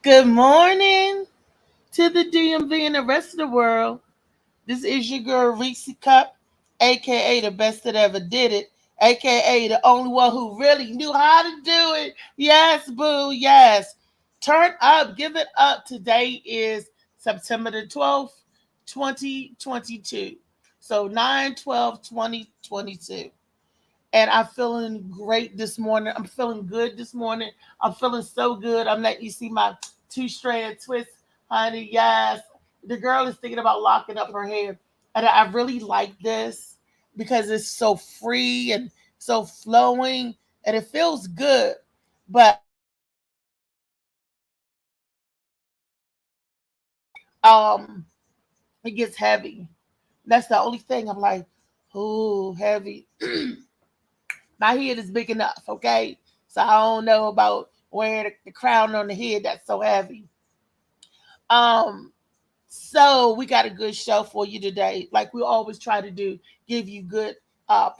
Good morning to the DMV and the rest of the world. This is your girl Reese Cup, aka the best that ever did it, aka the only one who really knew how to do it. Yes, boo, yes. Turn up, give it up. Today is September the 12th, 2022. So 9/12/2022, and I'm feeling great this morning. I'm feeling good this morning. I'm feeling so good. I'm letting you see my two-stranded twist, honey. Yes, the girl is thinking about locking up her hair, and I really like this because it's so free and so flowing, and it feels good. But um, it gets heavy. That's the only thing. I'm like, ooh, heavy. My head is big enough, okay? So I don't know about wearing the crown on the head that's so heavy. Um, so we got a good show for you today. Like we always try to do, give you good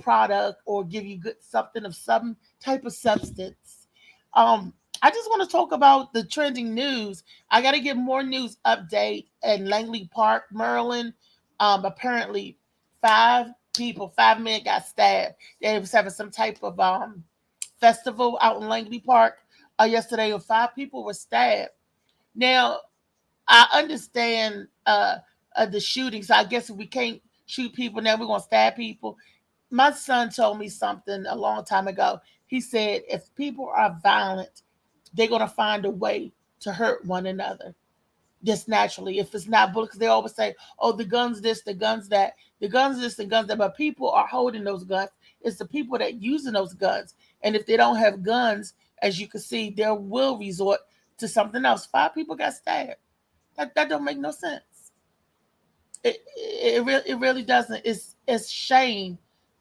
product or give you good something of some type of substance. Um, I just want to talk about the trending news. I got to get more news update in Langley Park, Maryland. Apparently, five men got stabbed. They was having some type of festival out in Langley Park yesterday, and five people were stabbed. Now, I understand the shooting, so I guess if we can't shoot people now, we're gonna stab people. My son told me something a long time ago. He said if people are violent, they're gonna find a way to hurt one another just naturally. If it's not bullets, they always say, "Oh, the guns this, the guns that, the guns this, the guns that." But people are holding those guns. It's the people that using those guns, and if they don't have guns, as you can see, they will resort to something else. Five people got stabbed. That don't make no sense. It really doesn't. It's shame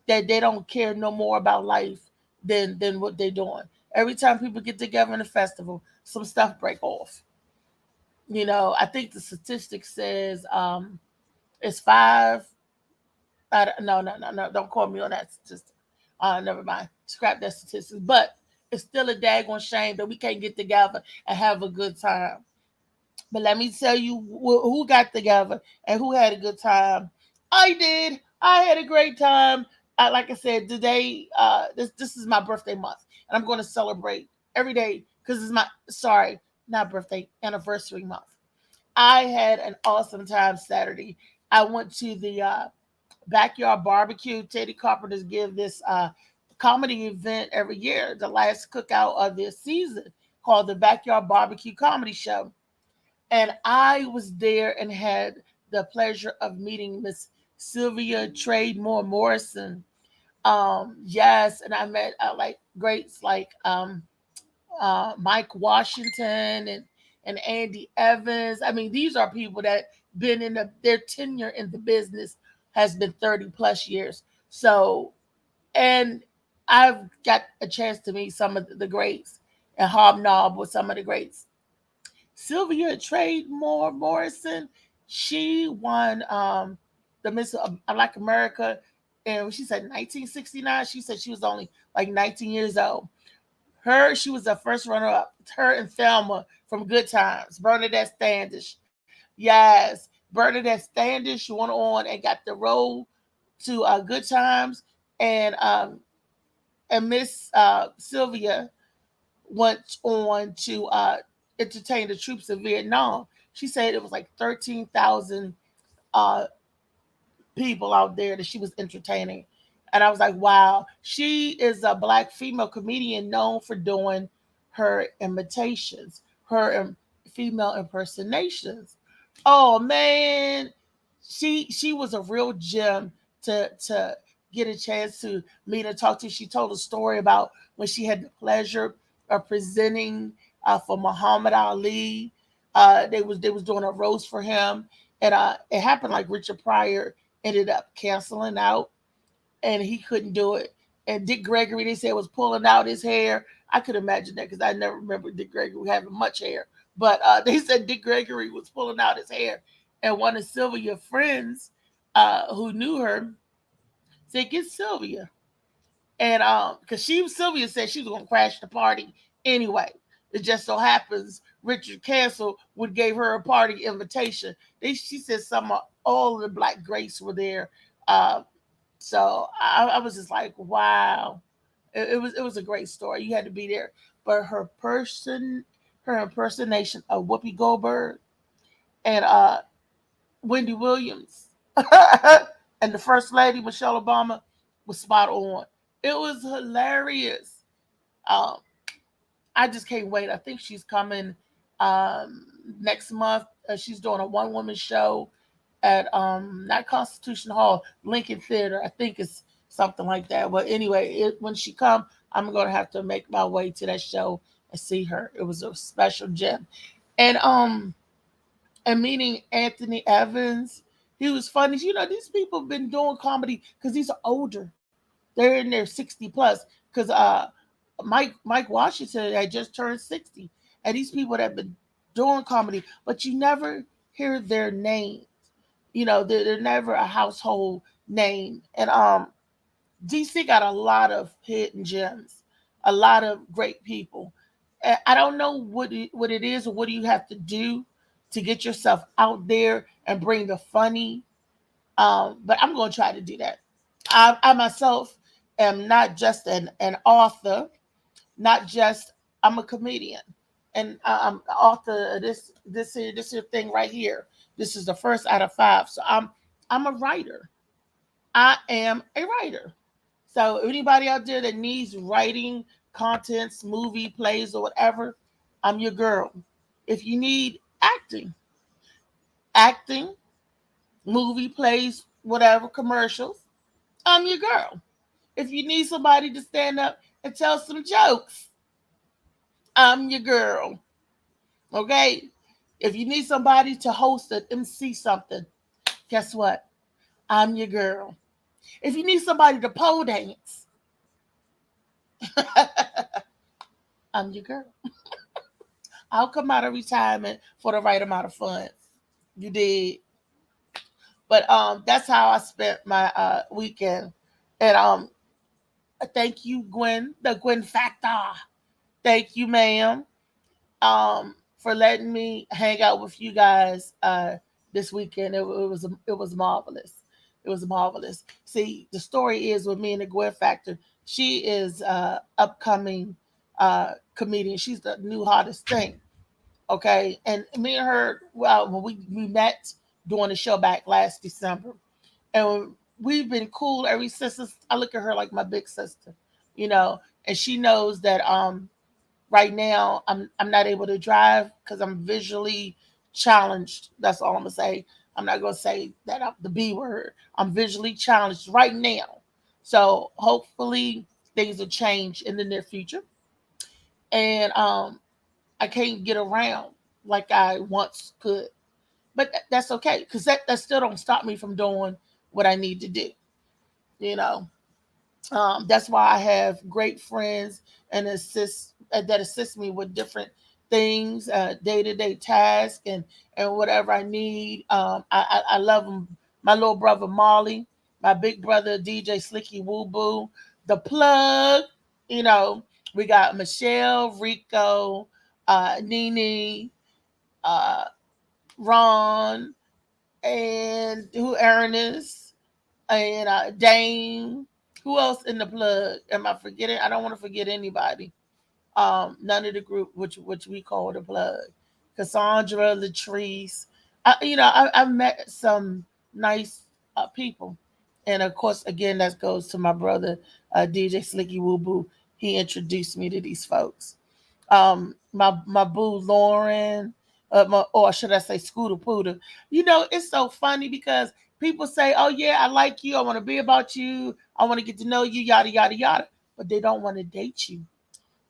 that they don't care no more about life than what they're doing. Every time people get together in a festival, some stuff break off. I think the statistic says it's five. No, don't quote me on that statistic. Never mind. Scrap that statistic. But it's still a daggone shame that we can't get together and have a good time. But let me tell you who got together and who had a good time. I did. I had a great time. Like I said, today, this is my birthday month, and I'm going to celebrate every day because it's my not birthday, anniversary month. I had an awesome time Saturday. I went to the backyard barbecue. Teddy Carpenters give this comedy event every year, the last cookout of this season, called the Backyard Barbecue Comedy Show, and I was there and had the pleasure of meeting Miss Sylvia Trademore Morrison. Yes, and I met like greats like Mike Washington and Andy Evans. I mean, these are people that been in their tenure in the business has been 30 plus years. So, and I've got a chance to meet some of the greats and hobnob with some of the greats. Sylvia Trademore Morrison, she won the Miss Like America, and she said 1969. She said she was only like 19 years old. She was the first runner up. Her and Thelma from Good Times, Bernadette Standish. Yes, Bernadette Standish went on and got the role to Good Times, and Miss Sylvia went on to entertain the troops in Vietnam. She said it was like 13,000 uh, people out there that she was entertaining. And I was like, wow, she is a black female comedian known for doing her imitations, female impersonations. Oh man, she was a real gem to get a chance to meet and talk to. She told a story about when she had the pleasure of presenting for Muhammad Ali. They was doing a roast for him, and it happened like Richard Pryor ended up canceling out, and he couldn't do it. And Dick Gregory, they said, was pulling out his hair. I could imagine that because I never remember Dick Gregory having much hair. But they said Dick Gregory was pulling out his hair. And one of Sylvia's friends who knew her said, "Get Sylvia." And because Sylvia said she was going to crash the party anyway. It just so happens Richard Castle would gave her a party invitation. She said some of all of the black greats were there. Uh, so I was just like, wow, it was a great story. You had to be there. But her impersonation of Whoopi Goldberg and Wendy Williams and the First Lady Michelle Obama was spot on. It was hilarious. Um, I just can't wait. I think she's coming next month. She's doing a one woman show at not Constitution Hall, Lincoln Theater. I think it's something like that. But anyway, when she come, I'm gonna have to make my way to that show and see her. It was a special gem. And and meeting Anthony Evans, he was funny. You know, these people have been doing comedy because these are older. They're in their 60 plus. Because Mike Washington had just turned 60, and these people that have been doing comedy, but you never hear their names. You know, they're never a household name. And DC got a lot of hidden gems, a lot of great people. I don't know what it is or what do you have to do to get yourself out there and bring the funny. But I'm going to try to do that. I myself am not just an author, not just I'm a comedian, and I'm the author of this here thing right here. This is the first out of five. So I'm a writer. I am a writer. So anybody out there that needs writing contents, movie, plays, or whatever, I'm your girl. If you need acting, movie, plays, whatever, commercials, I'm your girl. If you need somebody to stand up and tell some jokes, I'm your girl. Okay? If you need somebody to host an MC something, guess what? I'm your girl. If you need somebody to pole dance, I'm your girl. I'll come out of retirement for the right amount of funds. You did. But that's how I spent my weekend. And thank you, Gwen, the Gwen Factor. Thank you, ma'am, for letting me hang out with you guys this weekend. It was marvelous. It was marvelous. See, the story is with me and the Gwen Factor. She is upcoming comedian. She's the new hottest thing. Okay, and me and her, well, when we met doing the show back last December, and we've been cool ever since. I look at her like my big sister, you know, and she knows that right now I'm not able to drive because I'm visually challenged. That's all I'm gonna say. I'm not gonna say that the B word. I'm visually challenged right now, so hopefully things will change in the near future. And I can't get around like I once could, but that's okay because that still don't stop me from doing what I need to do. You know, that's why I have great friends and that assist me with different things, day to day tasks, and whatever I need. I love them. My little brother Molly, my big brother DJ Slicky Woo Boo, the plug. You know, we got Michelle, Rico, Nene, uh, Ron, and who Ernest, and Dane. Who else in the plug? Am I forgetting? I don't want to forget anybody. None of the group, which we call the plug. Cassandra, Latrice. I've met some nice people, and of course, again, that goes to my brother DJ Slicky Woo Boo. He introduced me to these folks. My boo Lauren, or should I say Scooter Pooter. You know, it's so funny because people say, "Oh yeah, I like you. I want to be about you. I want to get to know you." Yada yada yada, but they don't want to date you.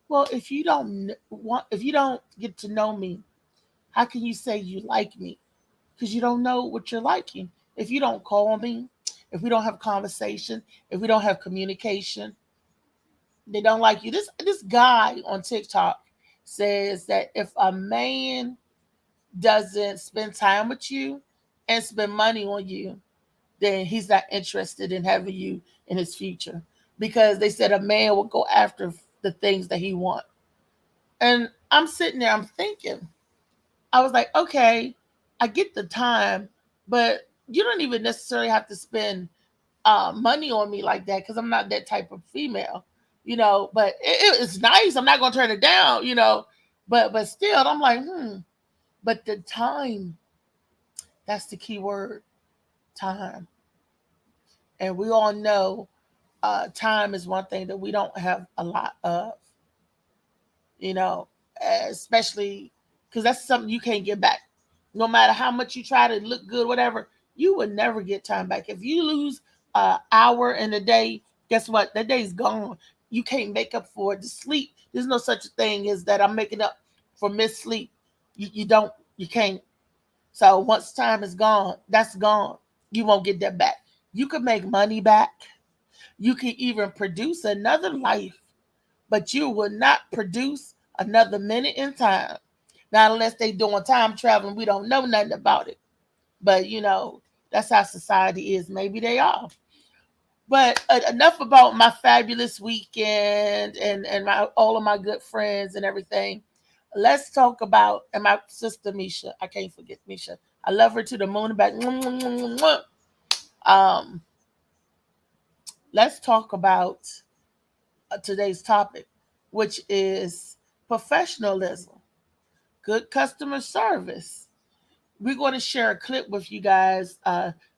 Well, if you don't get to know me, how can you say you like me? Because you don't know what you're liking. If you don't call me, if we don't have conversation, if we don't have communication, they don't like you. This guy on TikTok says that if a man doesn't spend time with you and spend money on you, then he's not interested in having you in his future. Because they said a man will go after the things that he wants. And I'm sitting there, I'm thinking. I was like, okay, I get the time, but you don't even necessarily have to spend money on me like that because I'm not that type of female, But it's nice. I'm not gonna turn it down, But still, I'm like, But the time, that's the key word, time. And we all know time is one thing that we don't have a lot of, you know, especially because that's something you can't get back. No matter how much you try to look good, whatever, you will never get time back. If you lose an hour in a day, guess what? That day's gone. You can't make up for it. The sleep, there's no such thing as that I'm making up for missed sleep. You don't, you can't. So once time is gone, that's gone. You won't get that back. You could make money back. You can even produce another life, but you will not produce another minute in time. Not unless they doing time traveling. We don't know nothing about it. But that's how society is. Maybe they are. But enough about my fabulous weekend and my all of my good friends and everything. Let's talk about and my sister Misha. I can't forget Misha. I love her to the moon and back. Um, let's talk about today's topic, which is professionalism, good customer service. We're going to share a clip with you guys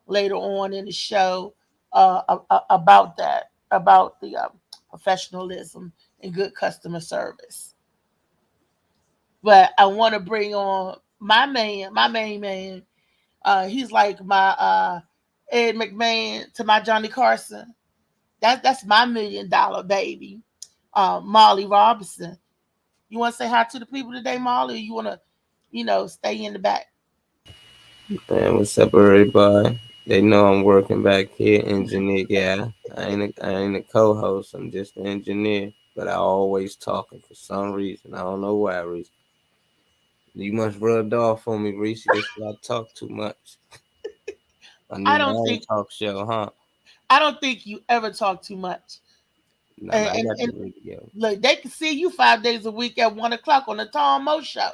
later on in the show about that, about the professionalism and good customer service. But I want to bring on my main man. He's like my Ed McMahon to my Johnny Carson. That's my $1 million baby, Molly Robinson. You want to say hi to the people today, Molly, or you want to, stay in the back? Man, what's up, everybody? They know I'm working back here, engineer guy. I ain't a co-host. I'm just an engineer, but I always talking for some reason. I don't know why, Reese. You must rubbed off on me, Reese. That's why I talk too much. I I need my don't own think talk show, huh? I don't think you ever talk too much. Nah, And, man, I and, got the and radio. look, they can see you 5 days a week at 1 o'clock on the Tom Mo show.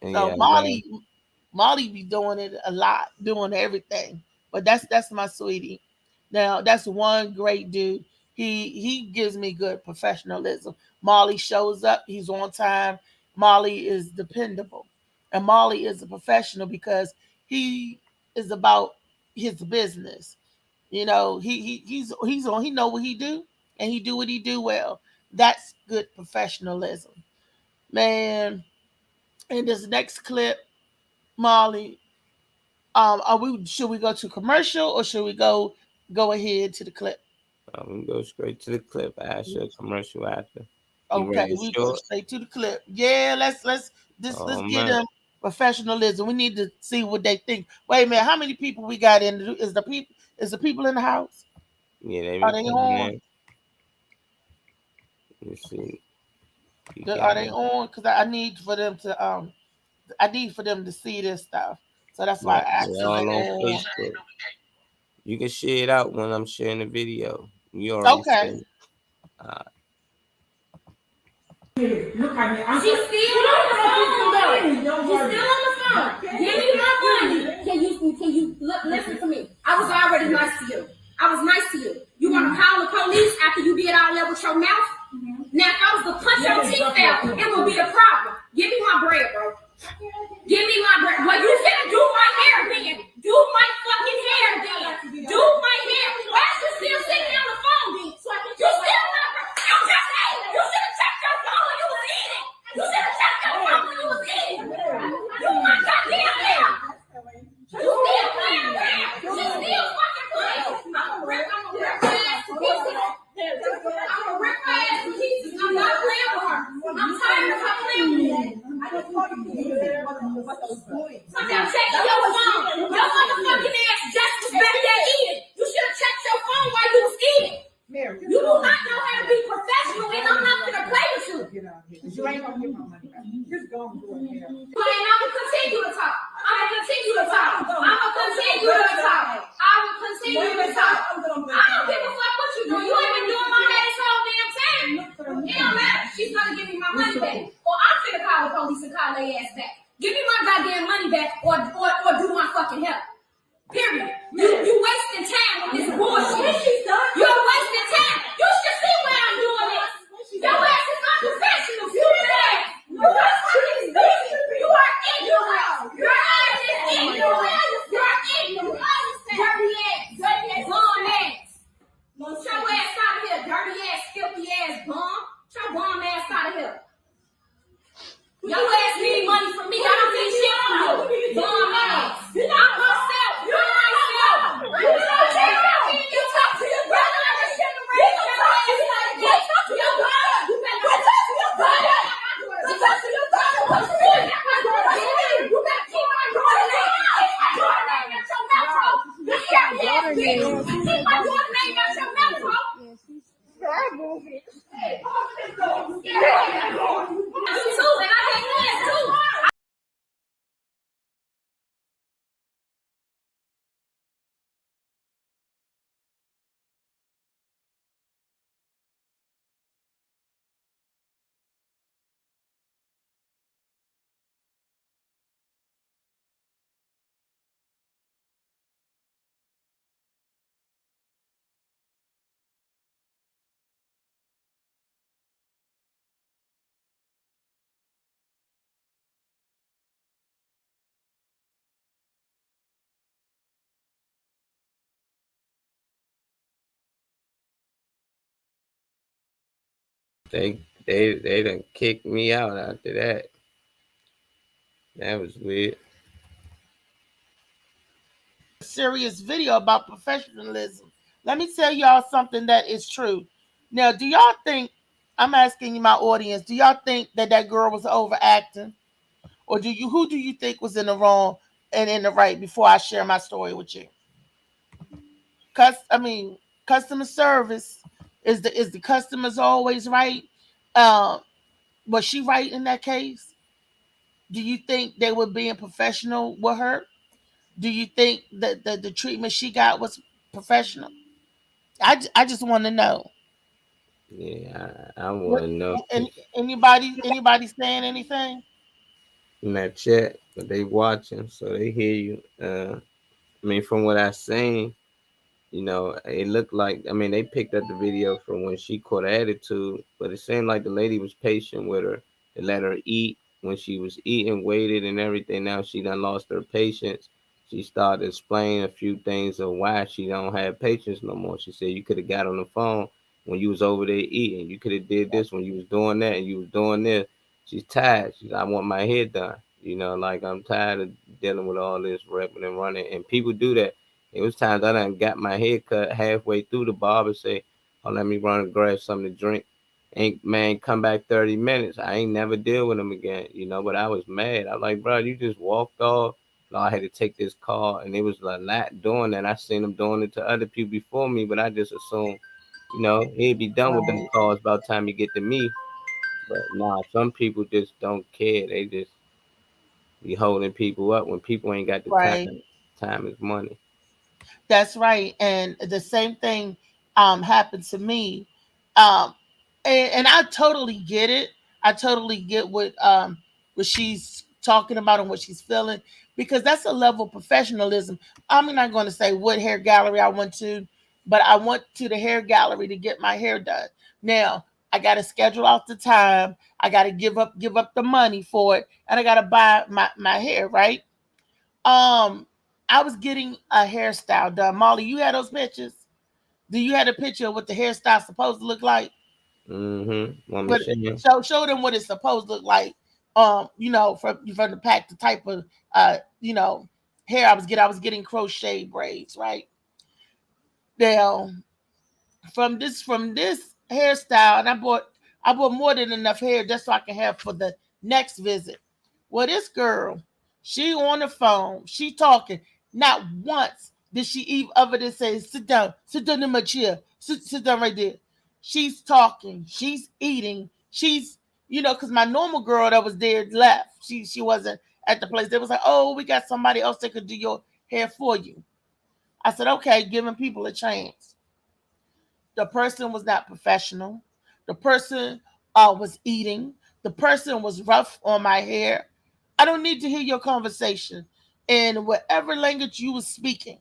And So yeah, I got Molly be doing it a lot, doing everything. But that's my sweetie. Now that's one great dude. He gives me good professionalism. Molly shows up, he's on time. Molly is dependable. And Molly is a professional because he is about his business. He's on, he know what he do and he do what he do well. That's good professionalism. Man, in this next clip, Molly, are we should we go to commercial or should we go ahead to the clip? I'm gonna go straight to the clip. I show a commercial after. You Okay, ready to we go show it? straight to the clip. Yeah, let's Oh get man, them professionalism. We need to see what they think. Wait a minute, how many people we got in? Is the people in the house? yeah, they Are been they coming on? in. Let's see. You Are got they it. on? Because I need for them to see this stuff. So that's why Yeah, I they asked them. all on Yeah. Facebook. You can share it out when I'm sharing the video. You already Okay. seen it. Uh, Look at me. She's still on the phone, though. She's still on the phone. Give me my money. Can you listen to me? I was already nice to you. I was nice to you. You want to call the police after you did all that with your mouth? Now, if I was to punch your teeth out, it would be a problem. Give me my bread, bro. Give me my bread. Well, you said do my hair then. Do my fucking hair then. Do my hair. Why is you still sitting on the phone then? You still not. You just ate. You should have checked your phone when you was eating. You should have checked your phone when you was eating. You my goddamn hair. You still playing around. You still fucking playing. I'm gonna rip her ass to pieces. I'm gonna rip her ass to pieces. I'm not playing with her. I'm tired of her playing with me. So now check your phone. Your motherfucking ass just was back there eating. You should have checked your phone while you was eating. You do not know how to be professional, and I'm not gonna play with you. You ain't gonna get my money back. Just go and do it here. And I'm gonna continue to talk. I'm gonna continue to talk. I'm gonna continue to talk. I will continue to talk. I don't give a fuck what you do. You ain't been doing my hair this whole damn time. It don't matter. She's gonna give me my money back, or I'm finna call the police and call their ass back. Give me my goddamn back or do my fucking hair. Period. You wasting time with this bullshit. You're wasting time. You should see why I'm doing this. Your ass is unprofessional. Stupid ass. You are ignorant. Your ass is ignorant. You're ignorant. Dirty ass. Bum ass. Get your ass out of here. Dirty ass, filthy ass bum. Get your bum ass out of here. Your ass need money from me. I don't need shit from you. Bum ass. I'm myself. You're myself. You talk to your brother. You talk to your brother. You better talk to your brother. You talk to your brother. What you doing? You better keep my daughter name. Keep my daughter name out your mouth, bro. Keep my daughter name out your mouth, bro. You too, and I hate this too. They done kicked me out after that. That was weird. Serious video about professionalism. Let me tell y'all something that is true. Now, do y'all think, I'm asking you, my audience, do y'all think that that girl was overacting? Or who do you think was in the wrong and in the right before I share my story with you? Customer service, is the customers always right? Was she right in that case? Do you think they were being professional with her? Do you think that the treatment she got was professional? I just want to know. Yeah, I want to know. Anybody saying anything? In that chat, but they watching, so they hear you. I mean, from what I seen, it looked like, I mean, they picked up the video from when she caught attitude, but it seemed like the lady was patient with her. They let her eat. When she was eating, waited and everything. Now she done lost her patience. She started explaining a few things of why she don't have patience no more. She said, you could have got on the phone when you was over there eating. You could have did this when you was doing that and you was doing this. She's tired. I want my hair done. Like, I'm tired of dealing with all this repping and running. And people do that. It was times I done got my hair cut halfway through the barber say, oh, let me run and grab something to drink. Ain't, man, come back 30 minutes. I ain't never deal with him again, but I was mad. I was like, bro, you just walked off. No, I had to take this call, and it was a lot doing that. I seen him doing it to other people before me, but I just assumed, he'd be done with them calls by the time he get to me. But nah, some people just don't care. They just be holding people up when people ain't got the Right. time. Time is money. That's right. And the same thing happened to me. Um, and I totally get it. I totally get what she's talking about and what she's feeling, because that's a level of professionalism. I'm not going to say what hair gallery I went to, but I went to the hair gallery to get my hair done. Now I got to schedule out the time. I got to give up the money for it, and I got to buy my hair, right. I was getting a hairstyle done. Molly, you had those pictures? Do you have a picture of what the hairstyle supposed to look like? Want But me show them what it's supposed to look like. From the pack, the type of hair I was getting. I was getting crochet braids, right? Now, from this hairstyle, and I bought more than enough hair just so I can have for the next visit. Well, this girl, she on the phone, she talking. Not once did she even other than say, sit down in my chair, sit down right there. She's talking, she's eating, she's because my normal girl that was there left. She wasn't at the place. They was like, oh, we got somebody else that could do your hair for you. I said, okay, giving people a chance. The person was not professional. The person was eating. The person was rough on my hair. I don't need to hear your conversation. in whatever language you was speaking.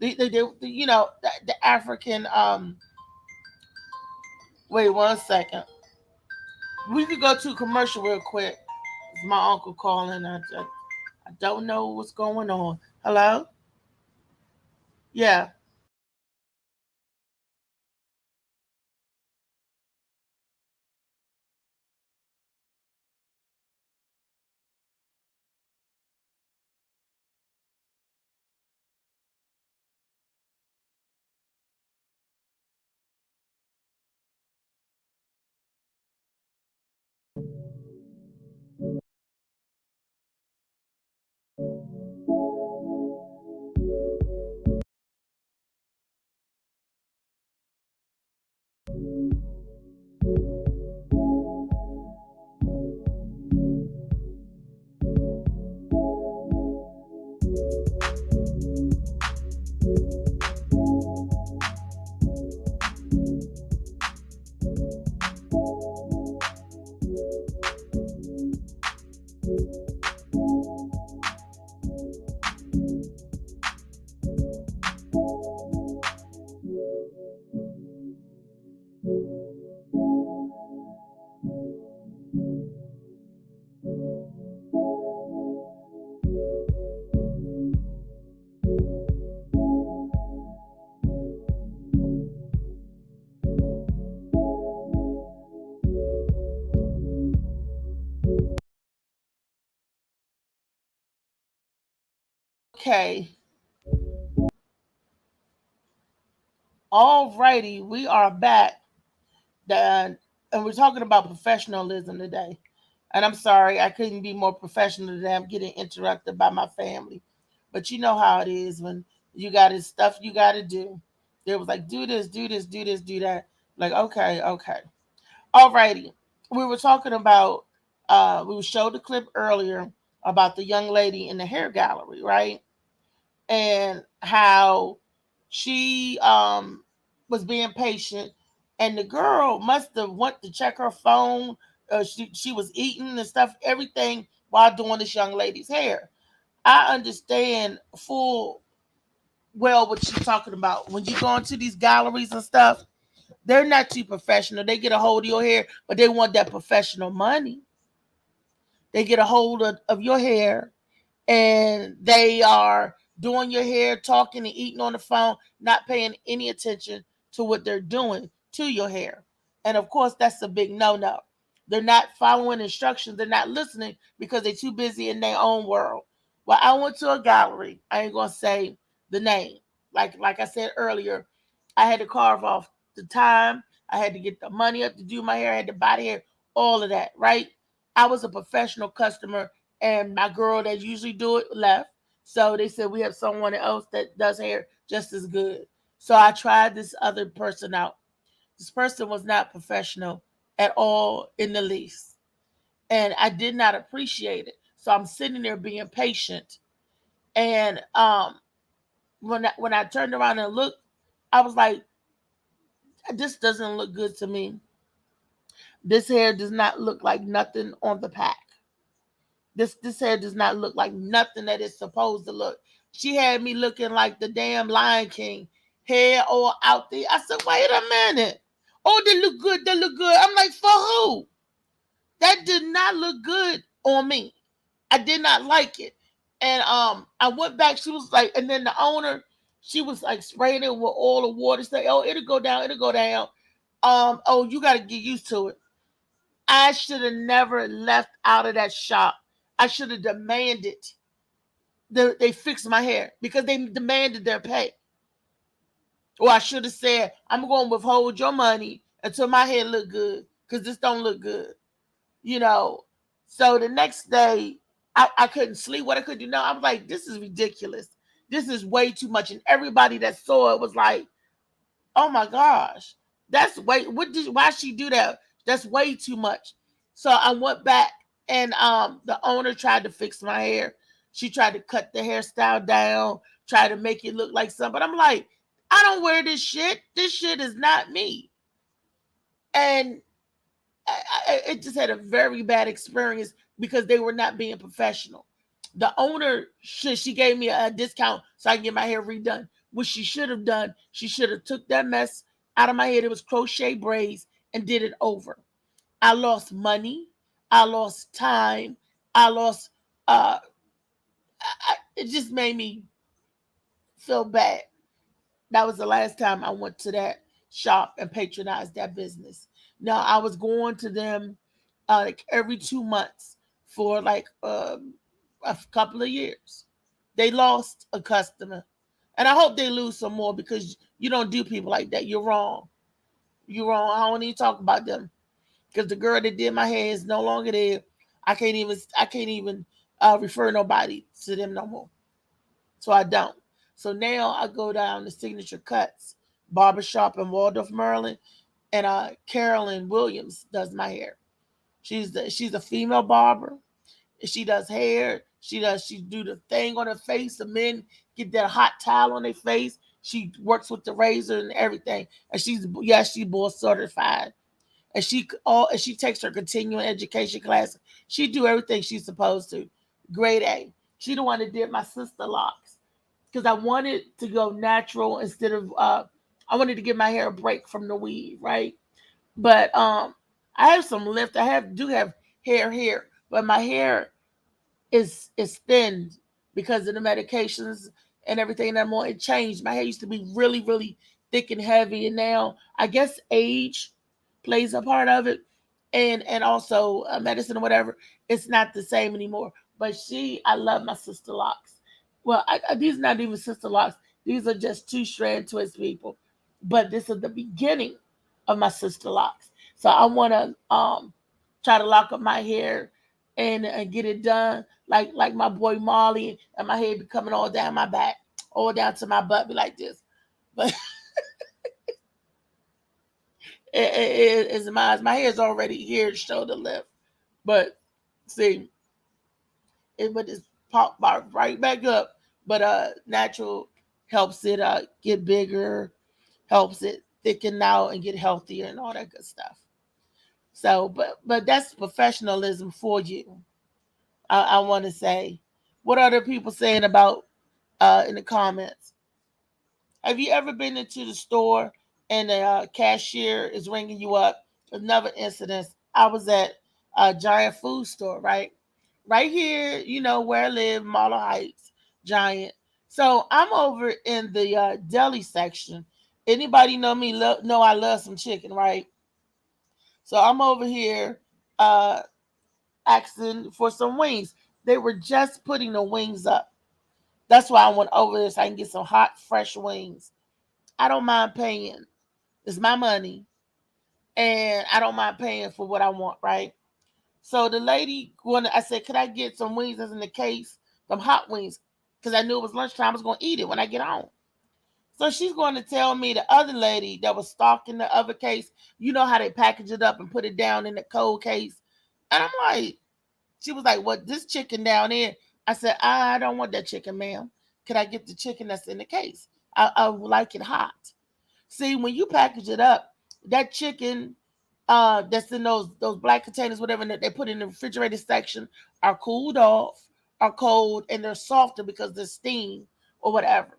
You know, the African. Wait 1 second. We could go to a commercial real quick. It's my uncle calling. I don't know what's going on. Hello? Yeah. Okay. Alrighty, we are back. And we're talking about professionalism today. And I'm sorry, I couldn't be more professional today. I'm getting interrupted by my family. But you know how it is when you got this stuff you got to do. They was like, do this, do this, do this, do that. Like, okay, okay. Alrighty. We were talking about, we showed the clip earlier about the young lady in the hair gallery, right? And how she was being patient, and the girl must have went to check her phone. She was eating and stuff, everything while doing this young lady's hair. I understand full well what she's talking about. When you go into these galleries and stuff, they're not too professional. They get a hold of your hair, but they want that professional money. They get a hold of your hair, and they are doing your hair, talking and eating on the phone, not paying any attention to what they're doing to your hair. And of course, that's a big no-no. They're not following instructions. They're not listening because they're too busy in their own world. Well, I went to a gallery. I ain't gonna say the name. Like I said earlier, I had to carve off the time. I had to get the money up to do my hair. I had to buy the hair, all of that, right? I was a professional customer, and my girl that usually do it left. So they said we have someone else that does hair just as good. So I tried this other person out. This person was not professional at all in the least. And I did not appreciate it. So I'm sitting there being patient. And when I turned around and looked, I was like, this doesn't look good to me. This hair does not look like nothing on the pack. This hair does not look like nothing that it's supposed to look. She had me looking like the damn Lion King, hair all out there. I said, wait a minute. Oh, they look good. They look good. I'm like, for who? That did not look good on me. I did not like it. And I went back. She was like, and then the owner, she was like spraying it with all the water. Say, oh, it'll go down. It'll go down. Oh, you got to get used to it. I should have never left out of that shop. I should have demanded they fix my hair because they demanded their pay. Or I should have said, I'm going to withhold your money until my hair look good because this don't look good. You know, so the next day I couldn't sleep. What I could do now, I was like, this is ridiculous. This is way too much. And everybody that saw it was like, oh my gosh, that's way, why she do that? That's way too much. So I went back, and the owner tried to fix my hair. She tried to cut the hairstyle down, try to make it look like something. But I'm like, I don't wear this shit. This shit is not me. And it just had a very bad experience because they were not being professional. The owner she gave me a discount so I can get my hair redone. What she should have done, she should have took that mess out of my head. It was crochet braids and did it over. I lost money. I lost time. I lost. It just made me feel bad. That was the last time I went to that shop and patronized that business. Now I was going to them like every 2 months for like a couple of years. They lost a customer, and I hope they lose some more because you don't do people like that. You're wrong. You're wrong. I don't even talk about them because the girl that did my hair is no longer there. I can't even refer nobody to them no more. So I don't. So now I go down to Signature Cuts Barbershop in Waldorf, Maryland, and Carolyn Williams does my hair. She's a female barber. She does hair. She do the thing on her face. The men get that hot towel on their face. She works with the razor and everything. And she's board certified. And she takes her continuing education class. She do everything she's supposed to. Grade A. She the one that did my sister locks because I wanted to go natural instead of I wanted to give my hair a break from the weave, right? But I have some lift. Do have hair, but my hair is thin because of the medications and everything that I'm on. It changed. My hair used to be really, really thick and heavy, and now I guess age plays a part of it, and also medicine or whatever. It's not the same anymore. But I love my sister locks. Well, these are not even sister locks. These are just two strand twist people. But this is the beginning of my sister locks. So I want to try to lock up my hair and get it done like my boy Marley, and my hair be coming all down my back, all down to my butt, be like this. But it's my hair is already here to show the lift. But see, but it's popped right back up. But natural helps it get bigger, helps it thicken out and get healthier and all that good stuff. So, but that's professionalism for you. I want to say, what are the people saying about in the comments? Have you ever been into the store and the cashier is ringing you up? Another incident. I was at a Giant food store, right here, where I live, Marlow Heights, Giant. So I'm over in the deli section. Anybody know me? Know I love some chicken, right? So I'm over here asking for some wings. They were just putting the wings up. That's why I went over there so I can get some hot, fresh wings. I don't mind paying. It's my money. And I don't mind paying for what I want, right? So the lady, I said, could I get some wings that's in the case? Some hot wings. Because I knew it was lunchtime. I was going to eat it when I get home. So she's going to tell me the other lady that was stocking the other case, you know how they package it up and put it down in the cold case. And I'm like, she was like, what, this chicken down there? I said, I don't want that chicken, ma'am. Could I get the chicken that's in the case? I would like it hot. See, when you package it up, that chicken that's in those black containers, whatever, that they put in the refrigerated section are cooled off, are cold, and they're softer because they're steamed or whatever.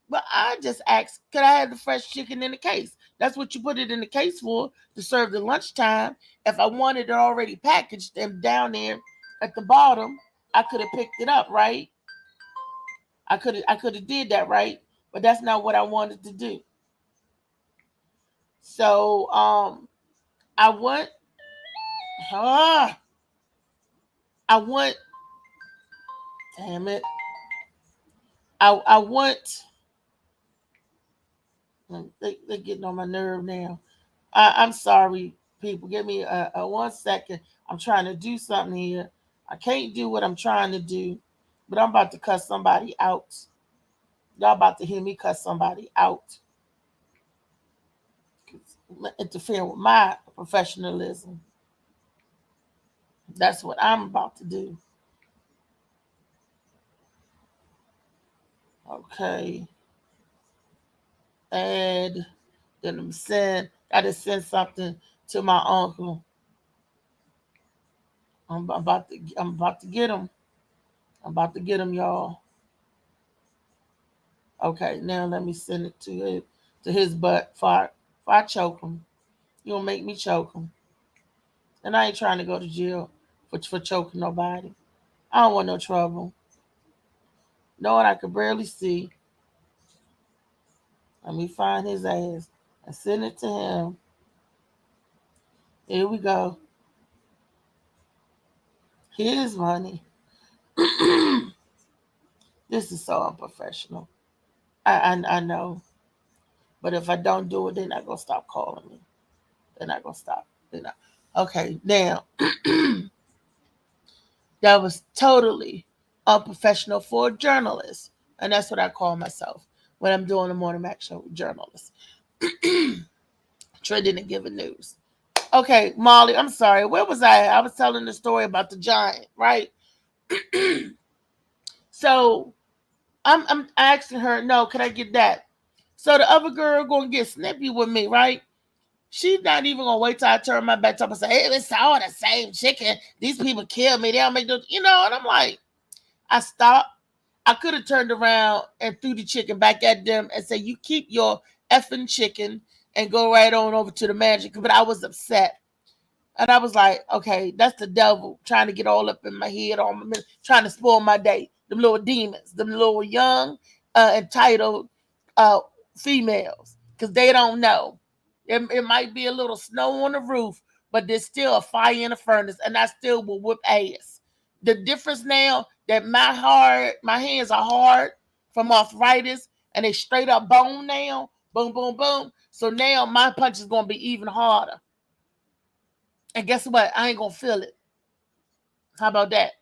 But I just asked, could I have the fresh chicken in the case? That's what you put it in the case for, to serve the lunchtime. If I wanted it already packaged and down there at the bottom, I could have picked it up, right? I could have did that, right? But that's not what I wanted to do. So I want I want damn it. I want they're getting on my nerve now. I'm sorry, people. Give me a 1 second. I'm trying to do something here. I can't do what I'm trying to do, but I'm about to cuss somebody out. Y'all about to hear me cuss somebody out. Interfere with my professionalism. That's what I'm about to do. Okay. And then I just send something to my uncle. I'm about to get him. I'm about to get him, y'all. Okay, now let me send it to his butt. If I choke him, you gonna make me choke him. And I ain't trying to go to jail for choking nobody. I don't want no trouble. Knowing I could barely see. Let me find his ass and send it to him. Here we go. Here's money. This is so unprofessional. I know. But if I don't do it, they're not gonna stop calling me. They're not gonna stop. They're not. Okay, now that was totally unprofessional for a journalist. And that's what I call myself when I'm doing the morning Mac show, journalist. Trending and giving news. Okay, Molly, I'm sorry. Where was I? I was telling the story about the giant, right? So I'm asking her, no, can I get that? So the other girl gonna get snippy with me, right? She's not even gonna wait till I turn my back up and say, hey, it's all the same chicken. These people kill me. They don't make no, and I'm like, I stopped. I could have turned around and threw the chicken back at them and said, you keep your effing chicken and go right on over to the manager. But I was upset. And I was like, okay, that's the devil trying to get all up in my head, trying to spoil my day. Them little demons, them little young, entitled uh, females, because they don't know. It might be a little snow on the roof, but there's still a fire in the furnace, and I still will whip ass. The difference now that my hands are hard from arthritis, and they straight up bone now, boom, boom, boom. So now my punch is gonna be even harder. And guess what? I ain't gonna feel it. How about that?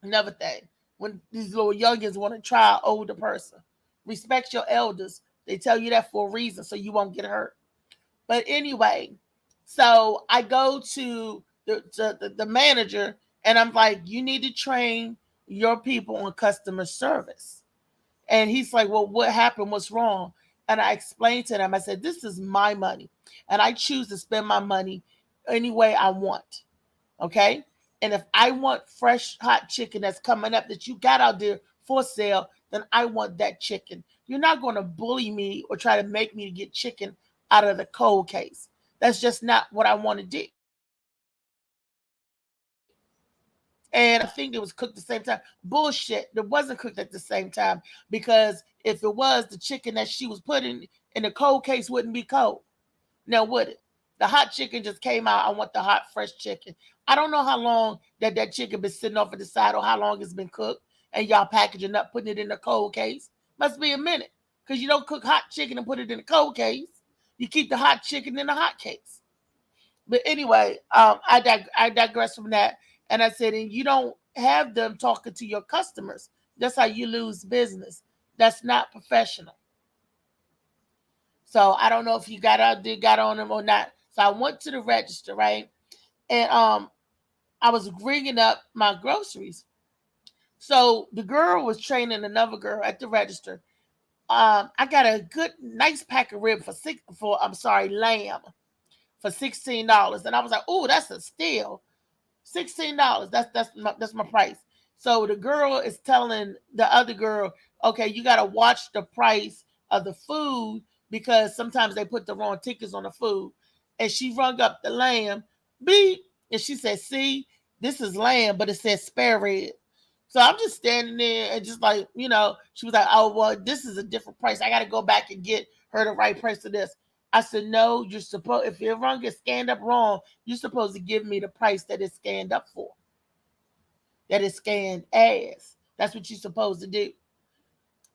Another thing. When these little youngins want to try an older person, respect your elders. They tell you that for a reason, so you won't get hurt. But anyway, so I go to the manager and I'm like, you need to train your people on customer service. And he's like, well, what happened? What's wrong? And I explained to them, I said, this is my money. And I choose to spend my money any way I want. Okay? And if I want fresh hot chicken that's coming up that you got out there for sale, then I want that chicken. You're not going to bully me or try to make me get chicken out of the cold case. That's just not what I want to do. And I think it was cooked at the same time. Bullshit. It wasn't cooked at the same time because if it was, the chicken that she was putting in the cold case wouldn't be cold. Now, would it? The hot chicken just came out. I want the hot, fresh chicken. I don't know how long that chicken been sitting off at the side or how long it's been cooked. And y'all packaging up, putting it in the cold case. Must be a minute. Because you don't cook hot chicken and put it in the cold case. You keep the hot chicken in the hot case. But anyway, I digress from that. And I said, and you don't have them talking to your customers. That's how you lose business. That's not professional. So I don't know if you got on them or not. So I went to the register, right? And I was ringing up my groceries. So the girl was training another girl at the register. I got a good, nice pack of rib lamb for $16. And I was like, oh, that's a steal. $16. That's my price. So the girl is telling the other girl, okay, you got to watch the price of the food because sometimes they put the wrong tickets on the food. And she rung up the lamb, beep, and she said, see, this is lamb, but it says spare rib. So I'm just standing there and just like, she was like, oh, well, this is a different price. I got to go back and get her the right price of this. I said, no, you're supposed, if your rung is scanned up wrong, you're supposed to give me the price that it's scanned up for. That is scanned as. That's what you're supposed to do.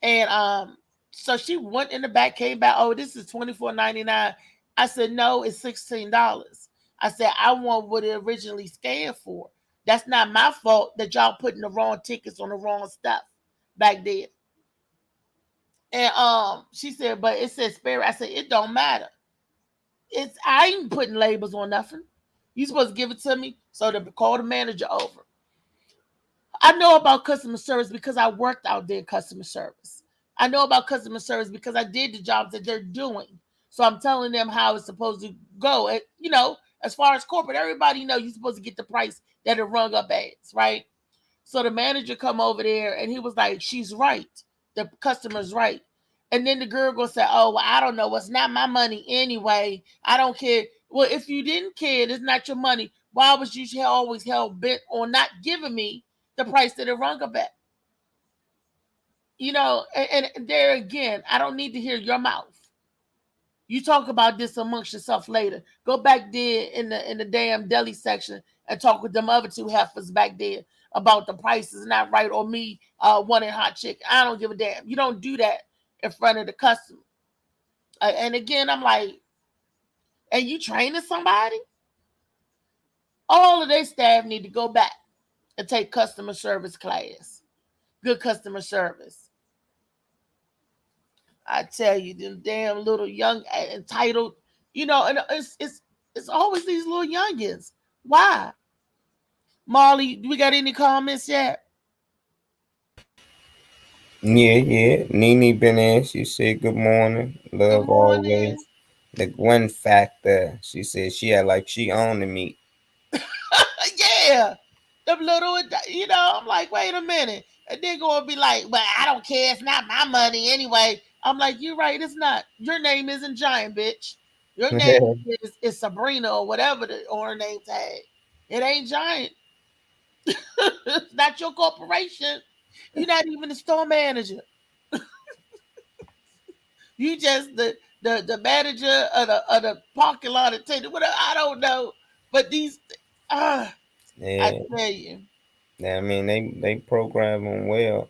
And so she went in the back, came back, oh, this is $24.99. I said, no, it's $16. I said, I want what it originally scanned for. That's not my fault that y'all putting the wrong tickets on the wrong stuff back then. And she said, but it says spare. I said, it don't matter. I ain't putting labels on nothing. You supposed to give it to me so to call the manager over. I know about customer service because I worked out there customer service. I know about customer service because I did the jobs that they're doing. So I'm telling them how it's supposed to go. And, as far as corporate, everybody know you're supposed to get the price that it rung up as, right? So the manager come over there and he was like, she's right. The customer's right. And then the girl gonna say, oh, well, I don't know. It's not my money anyway. I don't care. Well, if you didn't care, it's not your money. Why was you always hell bent on not giving me the price that it rung up at? And there again, I don't need to hear your mouth. You talk about this amongst yourself later. Go back there in the damn deli section and talk with them other two heifers back there about the prices not right or me wanting hot chicken. I don't give a damn. You don't do that in front of the customer. And again, I'm like, and you training somebody? All of their staff need to go back and take customer service class. Good customer service. I tell you, them damn little young entitled, and it's always these little youngins. Why? Marley, we got any comments yet? Yeah. Nene been in. She said good morning. Love Good morning. always. The Gwen factor. She said she had like she owned the meat. Yeah. Them little, I'm like, wait a minute. And they're going to be like, well, I don't care. It's not my money anyway. I'm like, you're right. It's not. Your name isn't Giant, bitch. Your name is Sabrina or whatever her name tag. It ain't Giant. It's not your corporation. You're not even the store manager. You just the manager of the parking lot attendant. Whatever, I don't know. But these, I tell you. I mean, they program them well.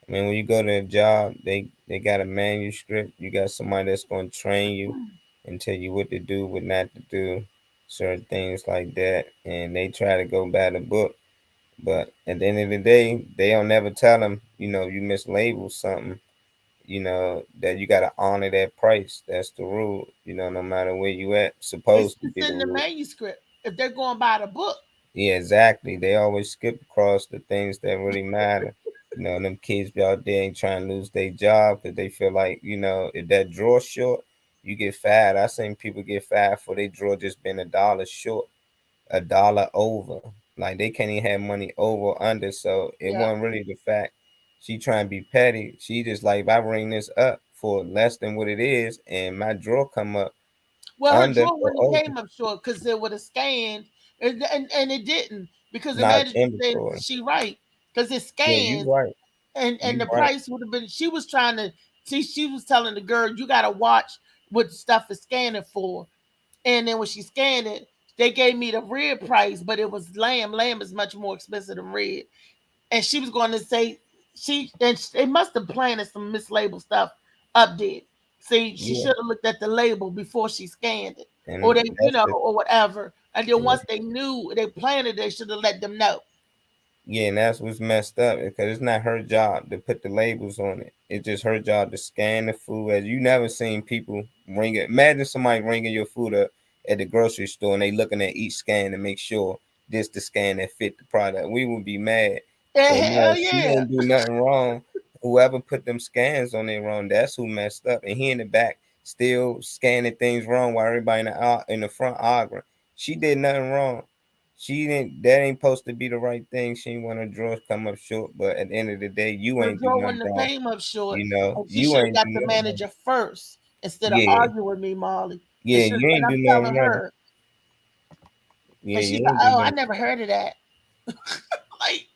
I mean, when you go to a job, they got a manuscript. You got somebody that's going to train you and tell you what to do, what not to do, certain things like that. And they try to go by the book. But at the end of the day, they don't never tell them, you mislabel something, that you got to honor that price. That's the rule, no matter where you at. Supposed to be in the rule. manuscript. If they're going by the book. Yeah, exactly. They always skip across the things that really matter. Them kids be out there ain't trying to lose their job because they feel like, if that drawer short, you get fired. I seen people get fired for their drawer just being $1 short, $1 over. Like they can't even have money over or under. So it wasn't really the fact she trying to be petty. She just like, if I ring this up for less than what it is and my drawer come up. Well, her drawer wouldn't came up short because it would have scanned and it didn't because the manager said she right because it scanned. Yeah, you right. And the price would have been. She was trying to see. She was telling the girl, "You got to watch what stuff is scanning for." And then when she scanned it, they gave me the red price, but it was lamb. Lamb is much more expensive than red. And she was going to say they must have planted some mislabeled stuff up there. See, she should have looked at the label before she scanned it, or they, or whatever. And then once they knew they planted, they should have let them know. Yeah, and that's what's messed up because it's not her job to put the labels on it. It's just her job to scan the food. As you never seen people ring it. Imagine somebody ringing your food up at the grocery store and they looking at each scan to make sure this the scan that fit the product. We would be mad. Hell yeah. She didn't do nothing wrong. Whoever put them scans on there wrong, that's who messed up. And he in the back still scanning things wrong while everybody in the front arguing. She did nothing wrong. That ain't supposed to be the right thing. She didn't want her drawers come up short, but at the end of the day, you ain't doing nothing. Came up short. You ain't got the manager first instead of arguing with me, Molly. Yeah, you ain't doing nothing wrong. Yeah, she's like, oh, I never heard of that. Like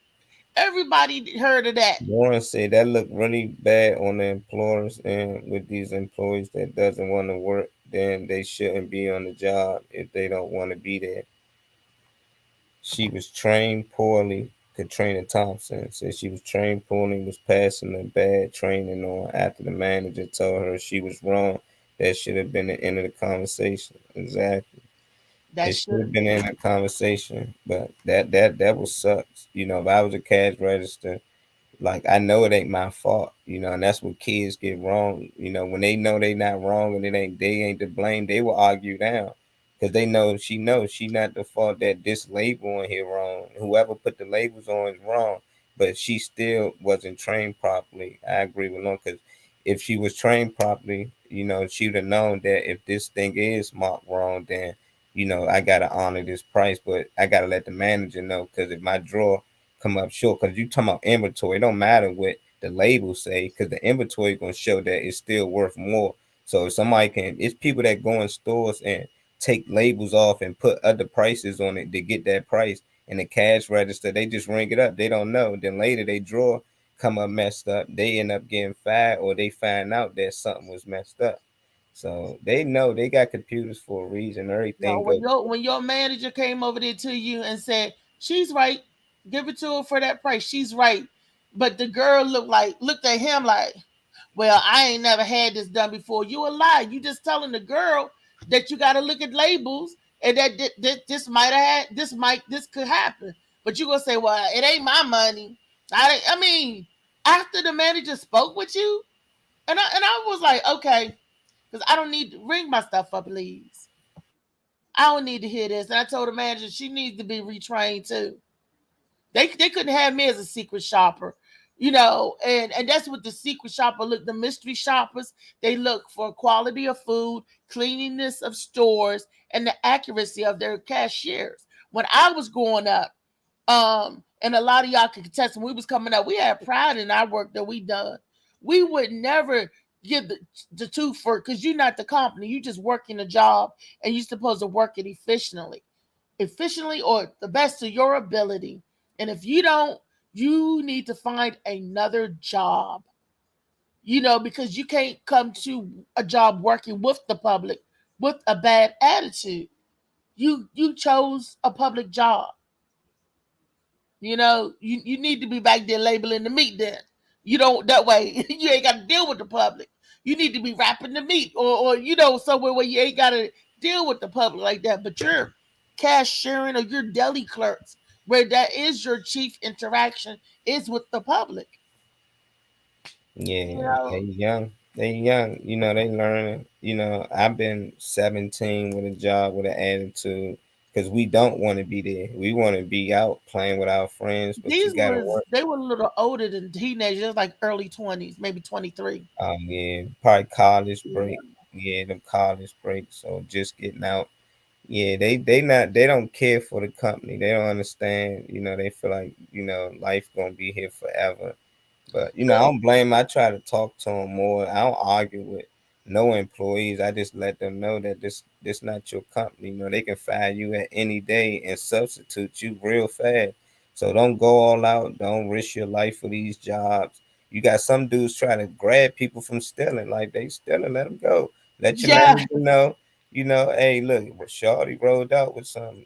everybody heard of that. Lauren said that looked really bad on the employers, and with these employees that doesn't want to work, then they shouldn't be on the job if they don't want to be there. She was trained poorly. Katrina Thompson said she was trained poorly, was passing a bad training on after the manager told her she was wrong. That should have been the end of the conversation. Exactly. It should have been in the conversation, but that was sucks. If I was a cash register, like I know it ain't my fault, and that's what kids get wrong. When they know they not wrong and they ain't to blame, they will argue down. Because they know she not the fault that this label on here wrong. Whoever put the labels on is wrong, but she still wasn't trained properly. I agree with them because if she was trained properly, she would have known that if this thing is marked wrong, then I gotta honor this price, but I gotta let the manager know because if my drawer come up short. Because you talking about inventory, it don't matter what the label say, because the inventory gonna show that it's still worth more. So if somebody can, it's people that go in stores and take labels off and put other prices on it to get that price. And the cash register, they just ring it up. They don't know. Then later they draw come up messed up. They end up getting fired, or they find out that something was messed up. So they know they got computers for a reason. No, Everything when goes. your manager came over there to you and said, "She's right, give it to her for that price. She's right," but the girl looked at him like, "Well, I ain't never had this done before." You a lie. You just telling the girl that you got to look at labels and that this might have had this could happen. But you gonna say, "Well, it ain't my money." I mean, after the manager spoke with you, and I was like, okay, because I don't need to ring my stuff up, please. I don't need to hear this. And I told the manager she needs to be retrained too. They couldn't have me as a secret shopper, and that's what the secret shopper look. The mystery shoppers, they look for quality of food, cleanliness of stores, and the accuracy of their cashiers. When I was growing up, and a lot of y'all can contest when we was coming up, we had pride in our work that we done. We would never give the two for because you're not the company, you just working a job and you're supposed to work it efficiently or the best of your ability. And if you don't, you need to find another job. Because you can't come to a job working with the public with a bad attitude. You chose a public job. You need to be back there labeling the meat then. You don't that way. You ain't got to deal with the public. You need to be wrapping the meat or somewhere where you ain't got to deal with the public like that. But you're cashiering or your deli clerks where that is your chief interaction is with the public. You Yeah, they know, young. They young. They learning. I've been 17 with a job with an attitude because we don't want to be there. We want to be out playing with our friends, but you these gotta was work. they were a little older than teenagers, like early 20s, maybe 23. Yeah, probably college Yeah. break. Yeah, them college breaks. So just getting out. Yeah, they don't care for the company. They don't understand. They feel like life gonna be here forever. But I don't blame 'em. I try to talk to them more. I don't argue with no employees. I just let them know that this not your company. They can fire you at any day and substitute you real fast. So don't go all out. Don't risk your life for these jobs. You got some dudes trying to grab people from stealing. Like they stealing, let them go. Let your Yeah. manager know. Hey, look, Shawty rolled out with something.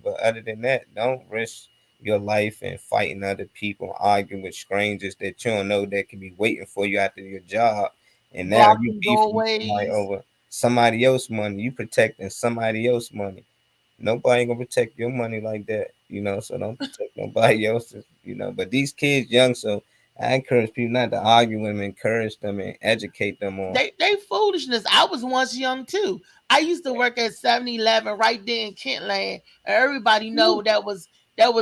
But other than that, don't risk your life and fighting other people, arguing with strangers that you don't know that can be waiting for you after your job. And now you Blocking beefing with somebody doorways. over somebody else's money. You protecting somebody else's money. Nobody gonna protect your money like that, so don't protect nobody else's, But these kids young, so I encourage people not to argue with them, encourage them and educate them on. They foolishness. I was once young too. I used to work at 7-Eleven right there in Kentland. And everybody know that was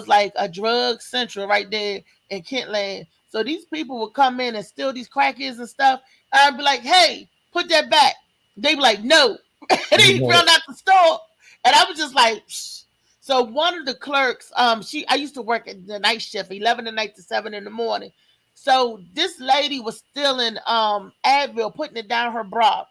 like a drug central right there in Kentland. So these people would come in and steal these crackers and stuff. I'd be like, hey, put that back. They'd be like, no. And they run out the store. And I was just like, psh. So one of the clerks, I used to work at the night shift, 11 at night to 7 in the morning. So this lady was stealing Advil, putting it down her bra.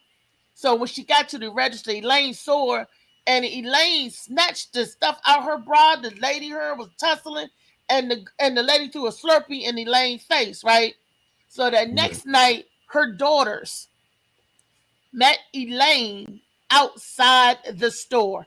So when she got to the register, Elaine saw her, and Elaine snatched the stuff out her bra. The lady her was tussling, and the lady threw a Slurpee in Elaine's face, right? So that next night, her daughters met Elaine outside the store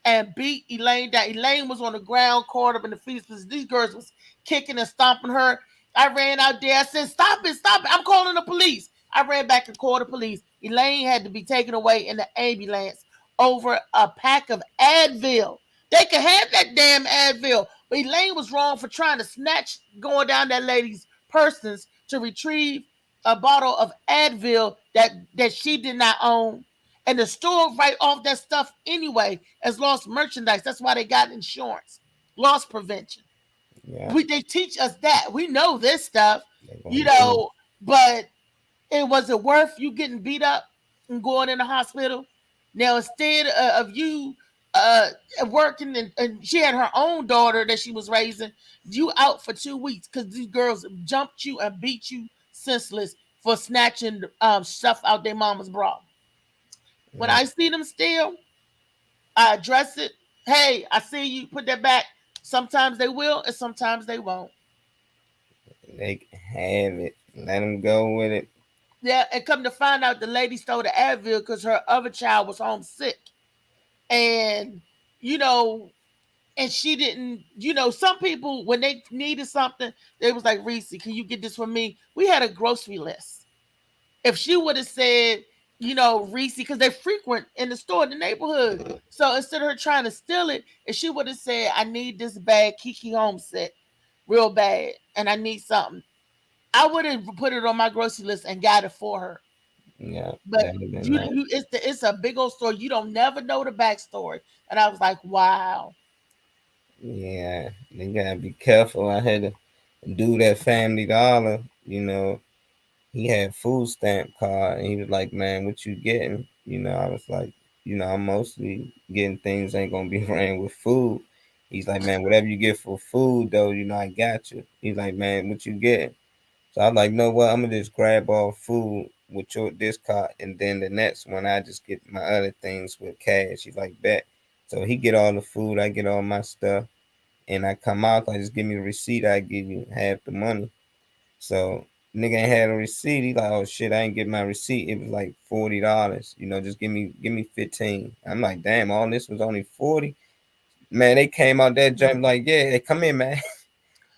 and beat Elaine down. Elaine was on the ground, caught up in the feet. These girls was kicking and stomping her. I ran out there. I said, stop it, stop it. I'm calling the police. I ran back and called the police. Elaine had to be taken away in the ambulance over a pack of Advil. They could have that damn Advil. But Elaine was wrong for trying to snatch, going down that lady's persons to retrieve a bottle of Advil that she did not own. And the store write off that stuff anyway as lost merchandise. That's why they got insurance, loss prevention. Yeah, They teach us that. We know this stuff, they you gonna do it. know, but it was it worth you getting beat up and going in the hospital? Now, instead of you uh working, and she had her own daughter that she was raising. You out for 2 weeks because these girls jumped you and beat you senseless for snatching stuff out their mama's bra. When I see them steal, I address it. Hey, I see you, put that back. Sometimes they will and sometimes they won't. They can have it. Let them go with it. Yeah, and come to find out the lady stole the Advil because her other child was homesick. And you know, and she didn't, some people when they needed something, they was like, Reese, can you get this for me? We had a grocery list. If she would have said, Reese, because they frequent in the store in the neighborhood. So instead of her trying to steal it, if she would have said, I need this bag, Kiki Homesick, real bad, and I need something, I would have put it on my grocery list and got it for her. Yeah, But that would been nice. it's a big old story. You don't never know the backstory. And I was like, wow. Yeah, they gotta be careful. I had to do that Family Dollar. He had food stamp card, and he was like, "Man, what you getting?" I was like, "I'm mostly getting things ain't gonna be ran with food." He's like, "Man, whatever you get for food, though, I got you." He's like, "Man, what you getting?" So I was like, "No, what? I'm gonna just grab all food with your this card, and then the next one I just get my other things with cash." He's like, "Bet." So he get all the food, I get all my stuff, and I come out. I just give me the receipt. I give you half the money. So nigga ain't had a receipt. He like, oh shit, I ain't get my receipt. It was like $40. Just give me 15. I'm like, damn, all this was only 40. Man, they came out that jump like, yeah, hey, come in, man.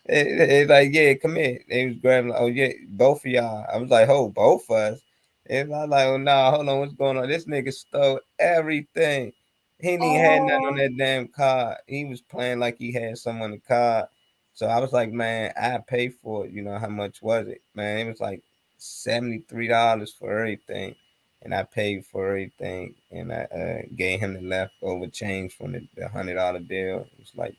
They like, yeah, come here. They was grabbing, oh yeah, both of y'all. I was like, oh, both of us. And I was like, oh nah, hold on, what's going on? This nigga stole everything. He didn't even had nothing on Oh, that damn card. He was playing like he had some on the card. So I was like, man, I paid for it. How much was it? Man, it was like $73 for everything. And I paid for everything. And I gave him the leftover change from the $100 bill. It was like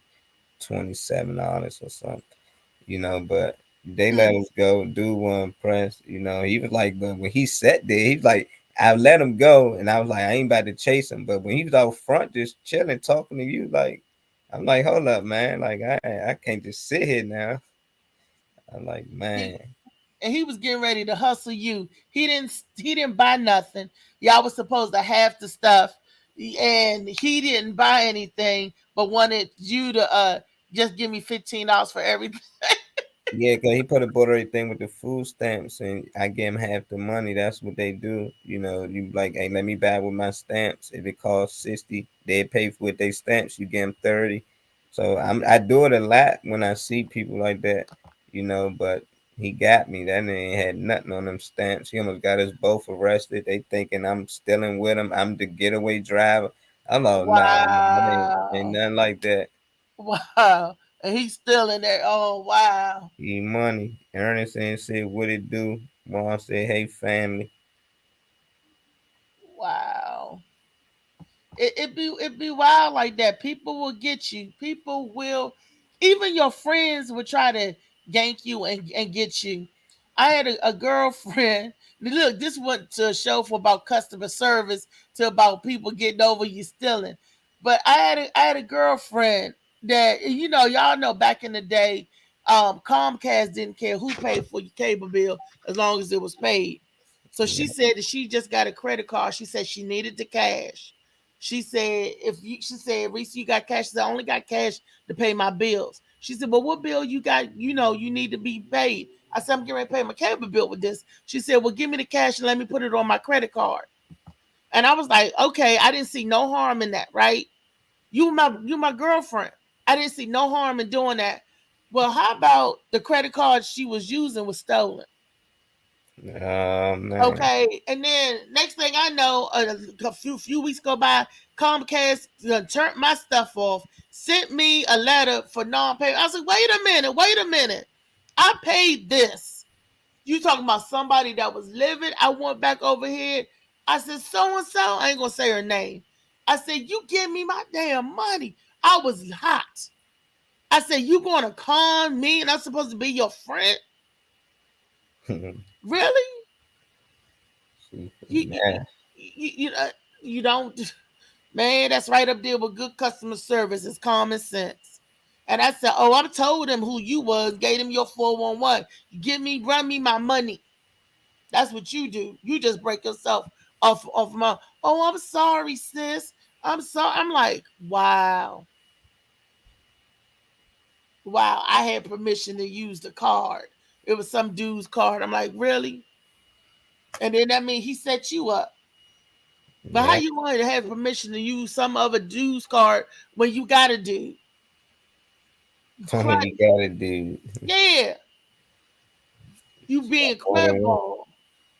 $27 or something. But they let us go do one press. He was like, but when he sat there, he's like, I let him go, and I was like, I ain't about to chase him. But when he was out front, just chilling, talking to you, like, I'm like, hold up, man, like I can't just sit here now. I'm like, he, man, and he was getting ready to hustle you. He didn't buy nothing. Y'all was supposed to have the stuff, and he didn't buy anything, but wanted you to just give me $15 for everything. yeah, cause he put a bought everything with the food stamps, and I gave him half the money. That's what they do. You like, hey, let me buy with my stamps. If it costs 60, they pay for with their stamps. You give them 30. So I do it a lot when I see people like that. But he got me. That ain't had nothing on them stamps. He almost got us both arrested. They thinking I'm stealing with him. I'm the getaway driver. I'm like, nah, it ain't Wow. nothing like that. Wow. And he's still in there. Oh, wow. E-Money. Ernest and said, what it do? Mom said, hey, family. Wow. It be wild like that. People will get you. People will, even your friends will try to gank you and get you. I had a girlfriend. Look, this went to a show for about customer service to about people getting over you stealing. But I had a girlfriend that y'all know back in the day, Comcast didn't care who paid for your cable bill as long as it was paid. So Yeah, she said that she just got a credit card. She said she needed the cash. She said, Reese, you got cash? She said, I only got cash to pay my bills. She said, but what bill you got? You need to be paid. I said, I'm getting ready to pay my cable bill with this. She said, well, give me the cash and let me put it on my credit card. And I was like, okay, I didn't see no harm in that, right? You my girlfriend. I didn't see no harm in doing that. Well, how about the credit card she was using was stolen? oh man. Okay, and then next thing I know, a few weeks go by. Comcast turned my stuff off, sent me a letter for non-payment. I was like, wait a minute. I paid this. You talking about somebody that was living? I went back over here. I said, so and so. I ain't gonna say her name. I said, you give me my damn money. I was hot. I said, you gonna con me and I'm supposed to be your friend? Really? You you Man. you, you, you don't. Man, that's right up there with good customer service. It's common sense. And I said, oh, I told him who you was, gave him your 411. Run me my money. That's what you do. You just break yourself off my, oh, I'm sorry, sis. I'm sorry. I'm like, wow. Wow. I had permission to use the card. It was some dude's card. I'm like, really? And then that means he set you up. But how Yeah, you want to have permission to use some other dude's card when you got a dude? when you got it, dude. Yeah, you being Ordering. credible.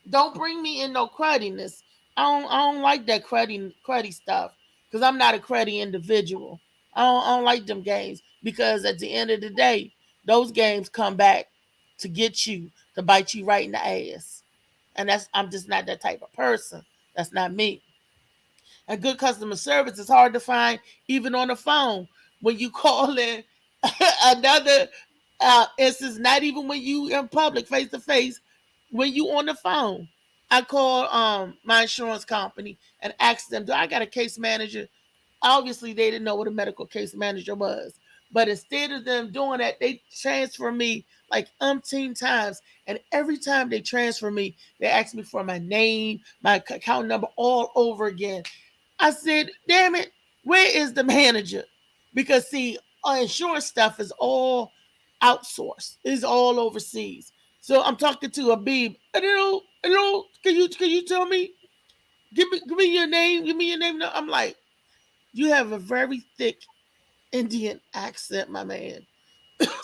Don't bring me in no crudiness. I don't like that cruddy stuff because I'm not a cruddy individual. I don't like them games because at the end of the day, those games come back to get you to bite you right in the ass, and I'm just not that type of person. That's not me. And good customer service is hard to find even on the phone when you call in another instance, not even when you in public face to face, when you on the phone. I called my insurance company and asked them, do I got a case manager? Obviously they didn't know what a medical case manager was, but instead of them doing that, they transfer me like umpteen times, and every time they transfer me, they ask me for my name, my account number all over again. I said, damn it, where is the manager? Because see, our insurance stuff is all outsourced. It's all overseas. So I'm talking to Habib. Hello, can you tell me? Give me your name. Give me your name. I'm like, you have a very thick Indian accent, my man.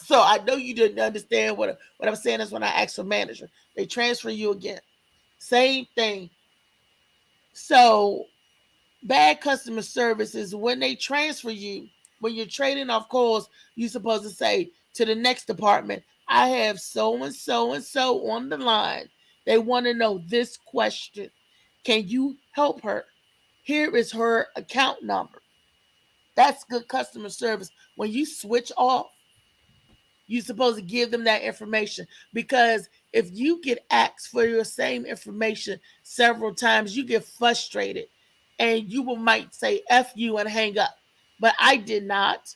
So I know you didn't understand what I'm saying is when I asked for manager. They transfer you again. Same thing. So bad customer service is when they transfer you, when you're trading off calls, you're supposed to say to the next department, I have so and so and so on the line. They want to know this question. Can you help her? Here is her account number. That's good customer service. When you switch off, you're supposed to give them that information because if you get asked for your same information several times, you get frustrated and you will might say F you and hang up. But I did not.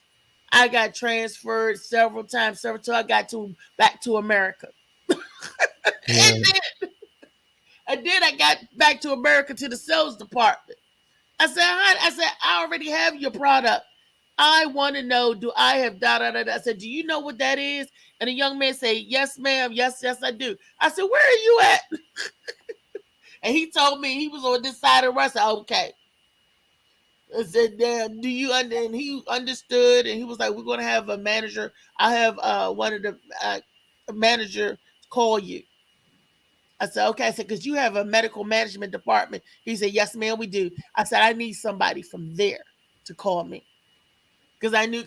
I got transferred several times till I got to back to America. Yeah. And then I got back to America to the sales department. I said, I already have your product. I want to know, do I have da da da da? I said, do you know what that is? And the young man said, yes, ma'am. Yes, I do. I said, where are you at? And he told me he was on this side of the road. I said, okay. I said, do you and he understood, and he was like, we're gonna have a manager. I have one of the manager call you. I said, okay. I said, because you have a medical management department. He said, yes, ma'am, we do. I said, I need somebody from there to call me. Because I knew,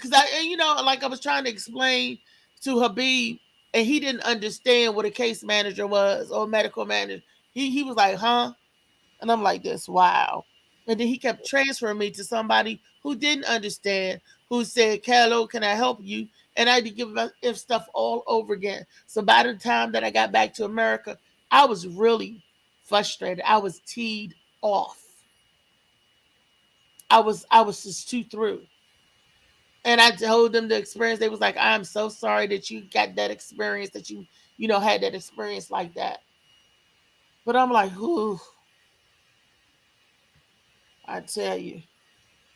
like I was trying to explain to Habib, and he didn't understand what a case manager was or a medical manager. He was like, huh? And I'm like this, wow. And then he kept transferring me to somebody who didn't understand, who said, Hello, can I help you? And I had to give him stuff all over again. So by the time that I got back to America, I was really frustrated. I was teed off. I was just too through. And I told them the experience. They was like, I'm so sorry that you got that experience, that you had that experience like that. But I'm like, ooh, I tell you.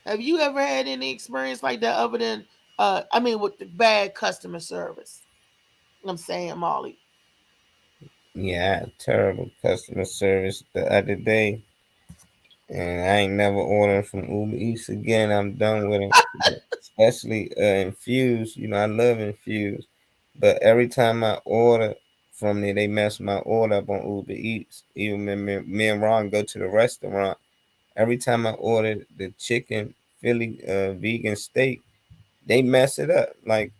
Have you ever had any experience like that other than with the bad customer service? I'm saying, Molly. Yeah, I had terrible customer service the other day, and I ain't never ordering from Uber Eats again. I'm done with it. Especially Infuse. I love Infuse, but every time I order from there, they mess my order up on Uber Eats. Even when me and Ron go to the restaurant, every time I order the chicken Philly vegan steak, they mess it up. Like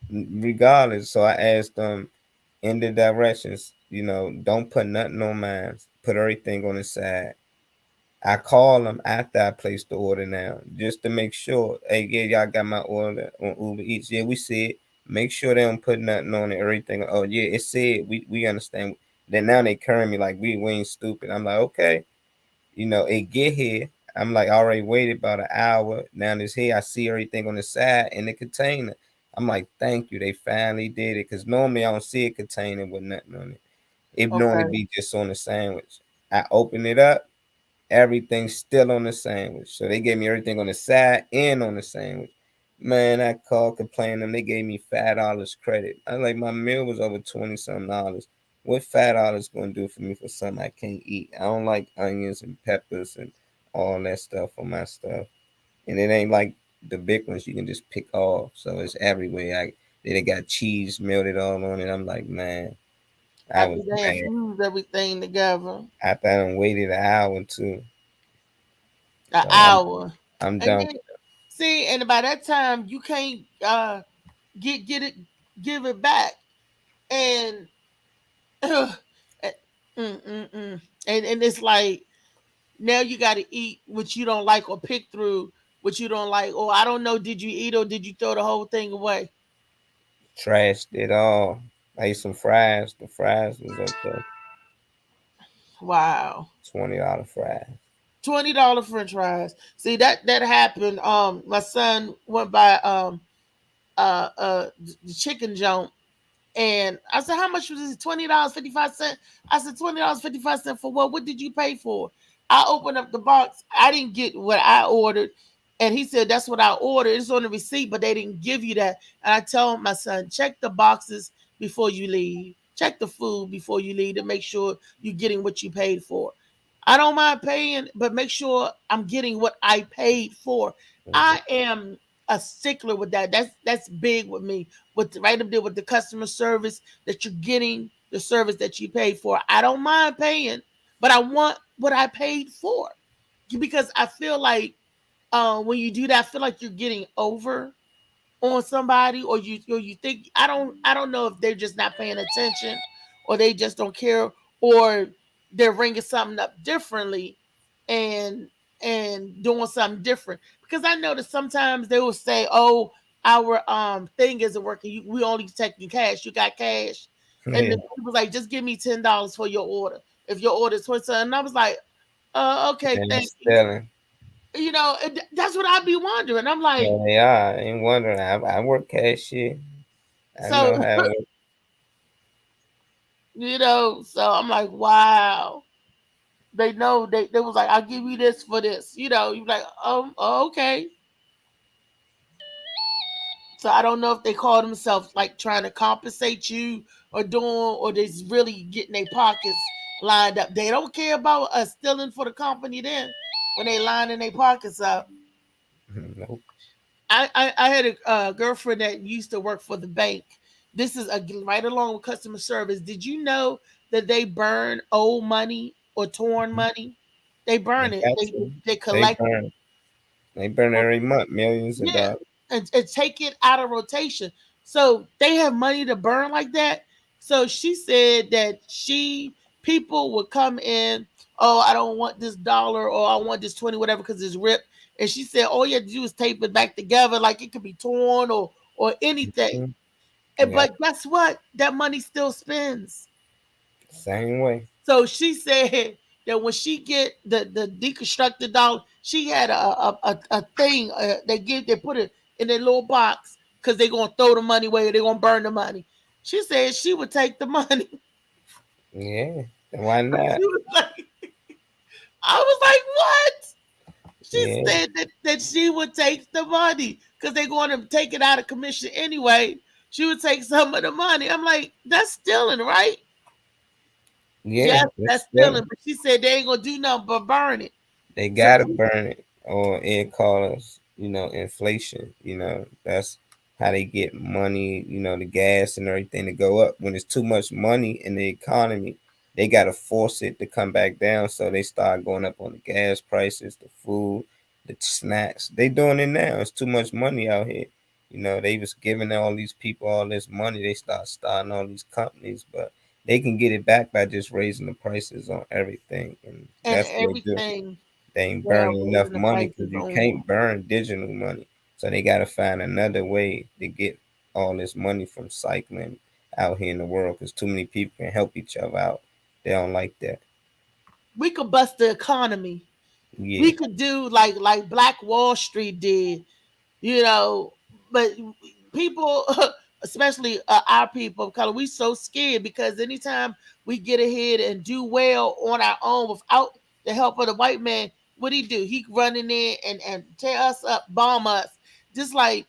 regardless. So I asked them in the directions, don't put nothing on mine. Put everything on the side. I call them after I place the order now, just to make sure. Hey, yeah, y'all got my order on Uber Eats. Yeah, we see it. Make sure they don't put nothing on it. Everything. Oh yeah, it said. We understand. Then now they current me like we ain't stupid. I'm like, okay, it get here. I'm like, I already waited about an hour. Now this here, I see everything on the side in the container. I'm like, thank you. They finally did it. Because normally I don't see a container with nothing on it. It normally Okay. be just on the sandwich. I open it up, everything's still on the sandwich. So they gave me everything on the side and on the sandwich. Man, I called complaining them. They gave me $5 credit. I was like, my meal was over 20 something dollars. What $5 gonna do for me for something I can't eat? I don't like onions and peppers and all that stuff on my stuff. And it ain't like the big ones you can just pick off. So it's everywhere. They got cheese melted all on it. I'm like, man, I After was they mad. infuse everything together, After I done waited an hour or two. an So hour, I'm and done. then see, and by that time you can't get it, give it back, and uh, and it's like now you got to eat what you don't like or pick through what you don't like. Or I don't know, did you eat or did you throw the whole thing away? Trashed it all. I ate some fries. The fries was okay. Wow. $20 fries. $20 French fries. See that happened. My son went by the chicken joint, and I said, "How much was this? $20.55." I said, $20.55 for what? What did you pay for? I opened up the box. I didn't get what I ordered, and he said, "That's what I ordered. It's on the receipt, but they didn't give you that." And I told my son, "Check the boxes before you leave. Check the food before you leave to make sure you're getting what you paid for." I don't mind paying, but make sure I'm getting what I paid for. I am a stickler with that. That's big with me. With right up there with the customer service, that you're getting the service that you paid for. I don't mind paying, but I want what I paid for, because I feel like when you do that, I feel like you're getting over on somebody, or you think, I don't know if they're just not paying attention, or they just don't care, or they're ringing something up differently, and doing something different. Because I notice sometimes they will say, "Oh, our thing isn't working. We only taking cash. You got cash?" And Yeah, the people like, "Just give me $10 for your order. If your order is 20," and I was like, "Okay, and thank it's you." selling. That's what I'd be wondering. I'm like, Yeah, they are. I ain't wondering. I work cashier. I so know how it so I'm like, wow. They know, they was like, "I'll give you this for this." You like, okay. So I don't know if they call themselves like trying to compensate you, or doing, or they really getting their pockets lined up. They don't care about us stealing for the company then, when they lining their pockets up. nope. I had a girlfriend that used to work for the bank. This is right along with customer service. Did you know that they burn old money or torn money? They They burn it. got They to. they They collect it. burn. They burn every month millions of Yeah, dollars. and take it out of rotation. So they have money to burn like that. So she said that people would come in, "Oh, I don't want this dollar, or I want this 20, whatever, because it's ripped." And she said, "All you have to do is tape it back together, like it could be torn or anything." Mhm. Yeah, But guess what? That money still spends. same way. So she said that when she get the deconstructed dollar, she had a thing, they put it in their little box, because they're gonna throw the money away, or they're gonna burn the money. She said she would take the money. Yeah, why not? She was like, I was like, what? She Yeah, said that she would take the money, because they're going to take it out of commission anyway. She would take some of the money. I'm like, that's stealing, right? yeah. Yes, It's that's still stealing. But she said they ain't gonna do nothing but burn it. they So gotta burn it, or it cause inflation. That's how they get money. The gas and everything to go up. When there's too much money in the economy, they gotta force it to come back down. So they start going up on the gas prices, the food, the snacks. They doing it now. It's too much money out here. They was giving all these people all this money. They start starting all these companies, but they can get it back by just raising the prices on everything, and and that's what they do. everything, They ain't well, burning enough raising the money because prices you on. can't burn digital money. So they got to find another way to get all this money from cycling out here in the world, because too many people can help each other out. They don't like that. We could bust the economy. Yeah. We could do like Black Wall Street did, you know, but people, especially our people of color, we so scared because anytime we get ahead and do well on our own without the help of the white man, what he do? He running in and tear us up, bomb us. Just like,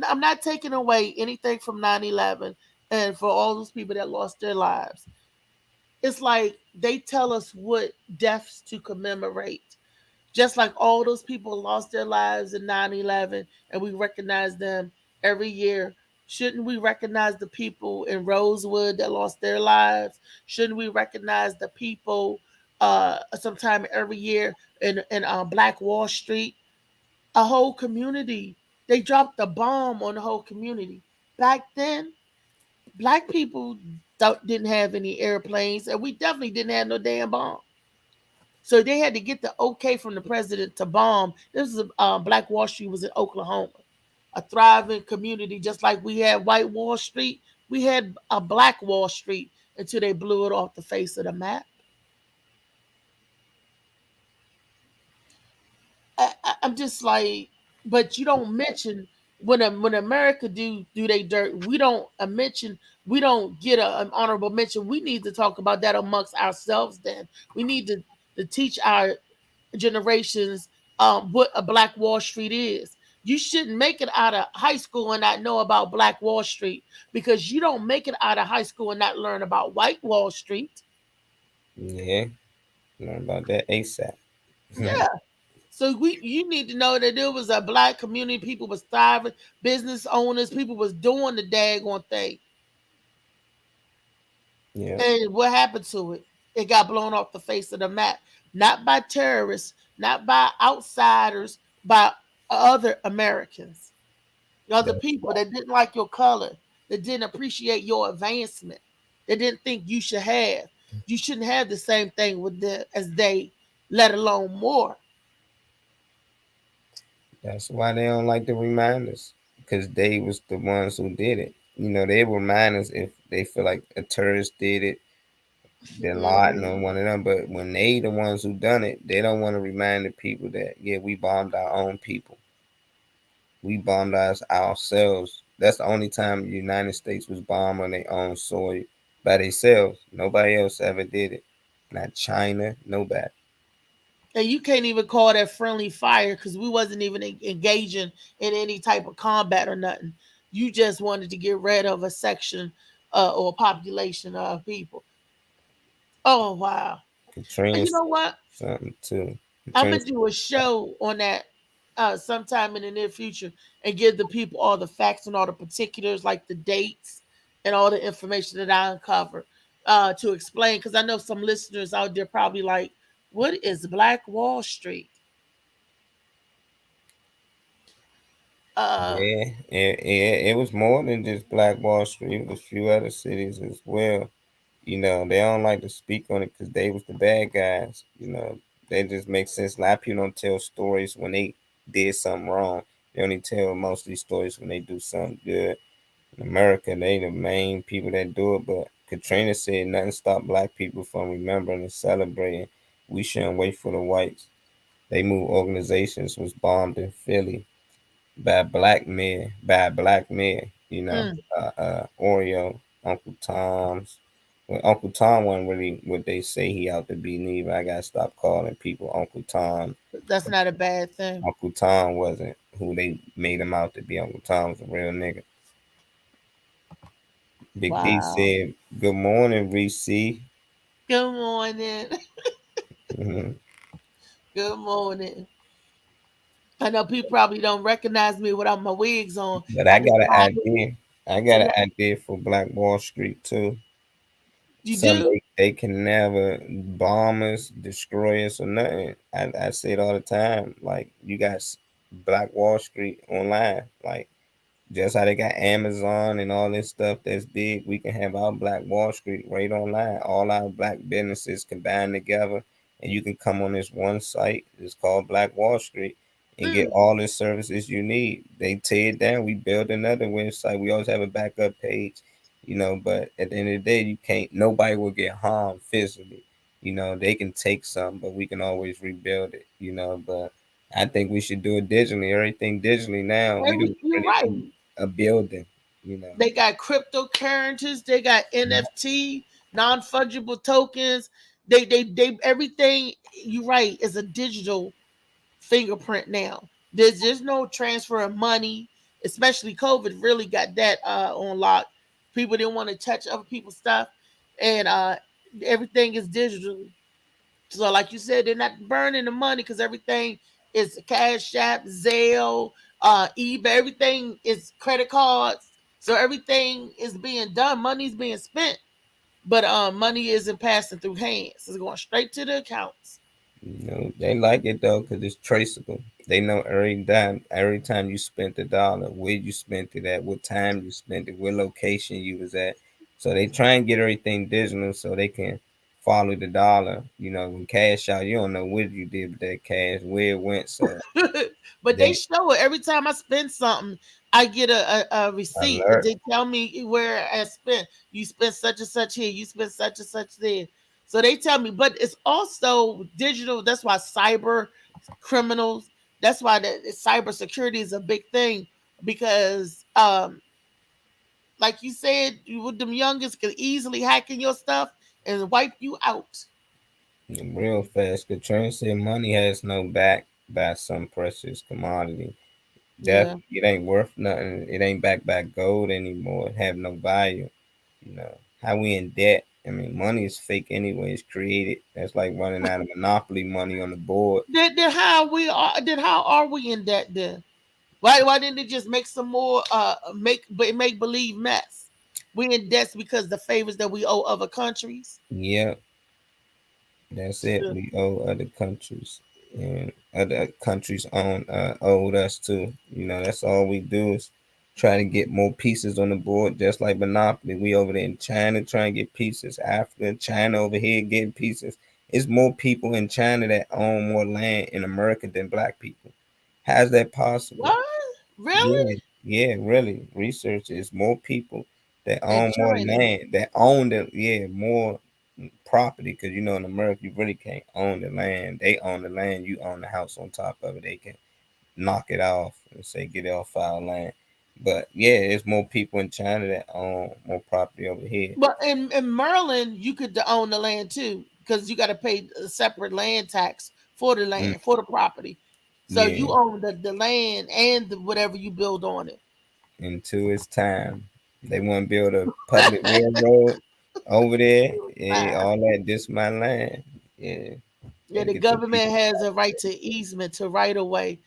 I'm not taking away anything from 9/11 and for all those people that lost their lives. It's like they tell us what deaths to commemorate, just like all those people lost their lives in 9/11 and we recognize them every year. Shouldn't we recognize the people in Rosewood that lost their lives? Shouldn't we recognize the people sometime every year in Black Wall Street? A whole community, they dropped a bomb on the whole community. Back then, black people didn't have any airplanes, and we definitely didn't have no damn bomb. So they had to get the okay from the president to bomb. This is Black Wall Street was in Oklahoma, a thriving community, just like we had White Wall Street. We had a Black Wall Street until they blew it off the face of the map. I'm just like, but you don't mention when America do they dirt. We don't mention. We don't get an honorable mention. We need to talk about that amongst ourselves. Then we need to teach our generations what a Black Wall Street is. You shouldn't make it out of high school and not know about Black Wall Street because you don't make it out of high school and not learn about White Wall Street. Yeah. Learn about that ASAP. Yeah. So you need to know that there was a black community, people was thriving, business owners, people was doing the daggone thing. Yeah. And what happened to it? It got blown off the face of the map. Not by terrorists, not by outsiders, by other Americans, other That's people why. that didn't like your color, that didn't appreciate your advancement, that didn't think you should have. You shouldn't have the same thing with them as they, let alone more. That's why they don't like to remind us because they was the ones who did it. They remind us if they feel like a terrorist did it, they're lying on Mhm. one of them. But when they the ones who done it, they don't want to remind the people that yeah, we bombed our own people. We bombed ourselves. That's the only time the United States was bombed on their own soil by themselves. Nobody else ever did it. Not China, nobody. And you can't even call that friendly fire because we wasn't even engaging in any type of combat or nothing. You just wanted to get rid of a section or a population of people. Oh wow! And Katrina you know said what? something too. I'm Katrina gonna do a show on that sometime in the near future and give the people all the facts and all the particulars, like the dates and all the information that I uncover to explain. Because I know some listeners out there probably like, "What is Black Wall Street?" Uh, Yeah, it was more than just Black Wall Street. It was a few other cities as well. They don't like to speak on it because they was the bad guys. They just make sense. A lot of people don't tell stories when they did something wrong. They only tell most of these stories when they do something good. In America, they the main people that do it. But Katrina said nothing stopped black people from remembering and celebrating. We shouldn't wait for the whites. They move organizations was bombed in Philly by black men, mm, Oreo, Uncle Tom's. Well, Uncle Tom wasn't really what they say he out to be neither. I gotta stop calling people Uncle Tom. that's not a bad thing. Uncle Tom wasn't who they made him out to be. Uncle Tom was a real nigga. Big D Wow. said, "Good morning, Reese." Good morning. Mhm. Good morning. I know people probably don't recognize me without my wigs on. But I I just got an hide it. idea. I Say got an what? idea for Black Wall Street too. You Some do? they can never bomb us, destroy us, or nothing. I say it all the time. Like you got Black Wall Street online. Like just how they got Amazon and all this stuff that's big, we can have our Black Wall Street right online. All our black businesses combined together, and you can come on this one site. It's called Black Wall Street, and get Mm. all the services you need. They tear it down, we build another website. We always have a backup page, but at the end of the day, you can't. Nobody will get harmed physically. They can take some, but we can always rebuild it. But I think we should do it digitally. Everything digitally now. We do You're really right. do a building. They got cryptocurrencies. They got NFT, non fungible tokens. They everything. You're right. Is a digital fingerprint now. There's no transfer of money, especially COVID really got that on lock. People didn't want to touch other people's stuff, and everything is digital. So, like you said, they're not burning the money because everything is Cash App, Zelle, eBay. Everything is credit cards. So everything is being done. Money's being spent, but money isn't passing through hands. It's going straight to the accounts. They like it though because it's traceable. They know every time you spent the dollar, where you spent it at, what time you spent it, what location you was at. So they try and get everything digital so they can follow the dollar. When cash out, you don't know what you did with that cash, where it went. So But they they show it every time I spend something. I get a receipt. alert. They tell me where I spent. You spent such and such here. You spent such and such there. So they tell me, but it's also digital. That's why cyber criminals. That's why cyber security is a big thing because, like you said, you with them youngest could easily hack in your stuff and wipe you out. Real fast. Katrina said money has no back by some precious commodity. That Yeah. it ain't worth nothing. It ain't backed by gold anymore. It have no value. How we in debt. I mean, money is fake anyway. It's created. That's like running out of monopoly money on the board. Then how are we in debt then? Why didn't they just make some more make believe mess? We in debts because the favors that we owe other countries. Yeah, that's it. So, We owe other countries, and other countries owed us too. That's all we do is try to get more pieces on the board, just like Monopoly. We over there in China trying to get pieces. Africa, China over here getting pieces. It's more people in China that own more land in America than black people. How's that possible? what? Really? Yeah, yeah, really. Research is more people that In own more China. land, that own more property. Because in America, you really can't own the land. They own the land, you own the house on top of it. They can knock it off and say, get it off our land. But yeah, there's more people in China that own more property over here. But in Maryland, you could own the land too, because you got to pay a separate land tax for the Mm, land, for the property. So you yeah, own the land and whatever you build on it. until it's time. They want to build a public railroad over there. Yeah, Wow. all that, this my land. Yeah, Yeah, gotta the get the government people. has a right to easement, to right of way,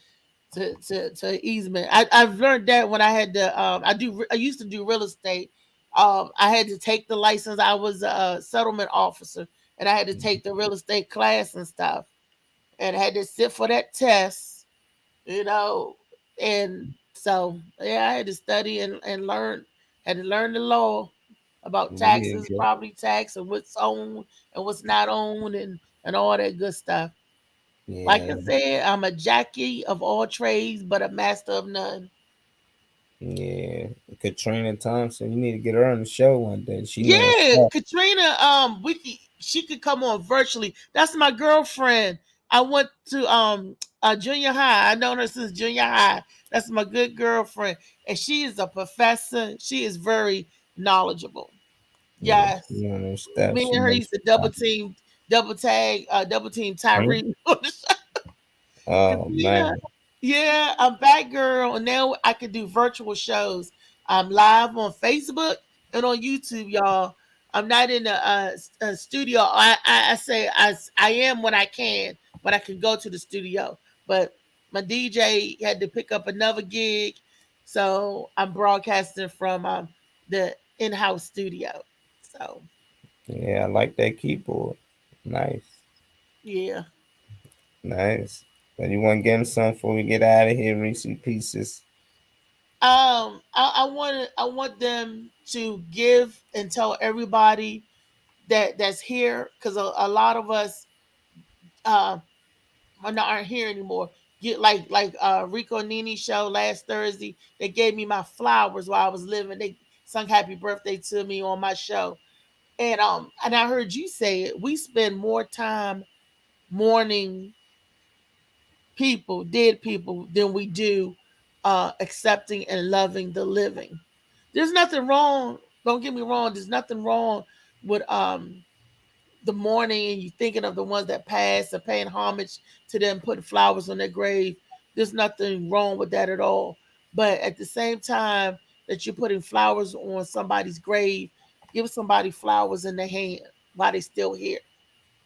to easement. I've learned that when I had to. I used to do real estate. I had to take the license. I was a settlement officer, and I had to take the real estate class and stuff, and I had to sit for that test. You know, and so yeah, I had to study and learn. Had to learn the law about taxes, Yeah, property tax, and what's owned and what's not owned, and all that good stuff. Like I yeah, said, I'm a Jackie of all trades, but a master of none. yeah. Katrina Thompson, you need to get her on the show one day. She know what's Yeah, up. Katrina. She could come on virtually. That's my girlfriend. I went to junior high. I known her since junior high. That's my good girlfriend, and she is a professor. She is very knowledgeable. Yeah, Yes, she on her stuff. me She and her knows used to what's up. double team Hmm? Tyree. Oh Katrina, man, yeah, I'm back, girl. And now I can do virtual shows. I'm live on Facebook and on YouTube, y'all. I'm not in a studio. I say I am when I can go to the studio. But my DJ had to pick up another gig, so I'm broadcasting from the in-house studio. So yeah, I like that keyboard. Nice, yeah. nice. But you want to get him some before we get out of here, Reese Pieces. I want them to give and tell everybody that's here because a lot of us uh aren't here anymore. Get like Rico Nini show last Thursday. They gave me my flowers while I was living. They sung happy birthday to me on my show. And I heard you say it. We spend more time mourning people, dead people, than we do accepting and loving the living. There's nothing wrong. Don't get me wrong. There's nothing wrong with the mourning and you thinking of the ones that passed and paying homage to them, putting flowers on their grave. There's nothing wrong with that at all. But at the same time that you're putting flowers on somebody's grave, give somebody flowers in their hand while they're still here.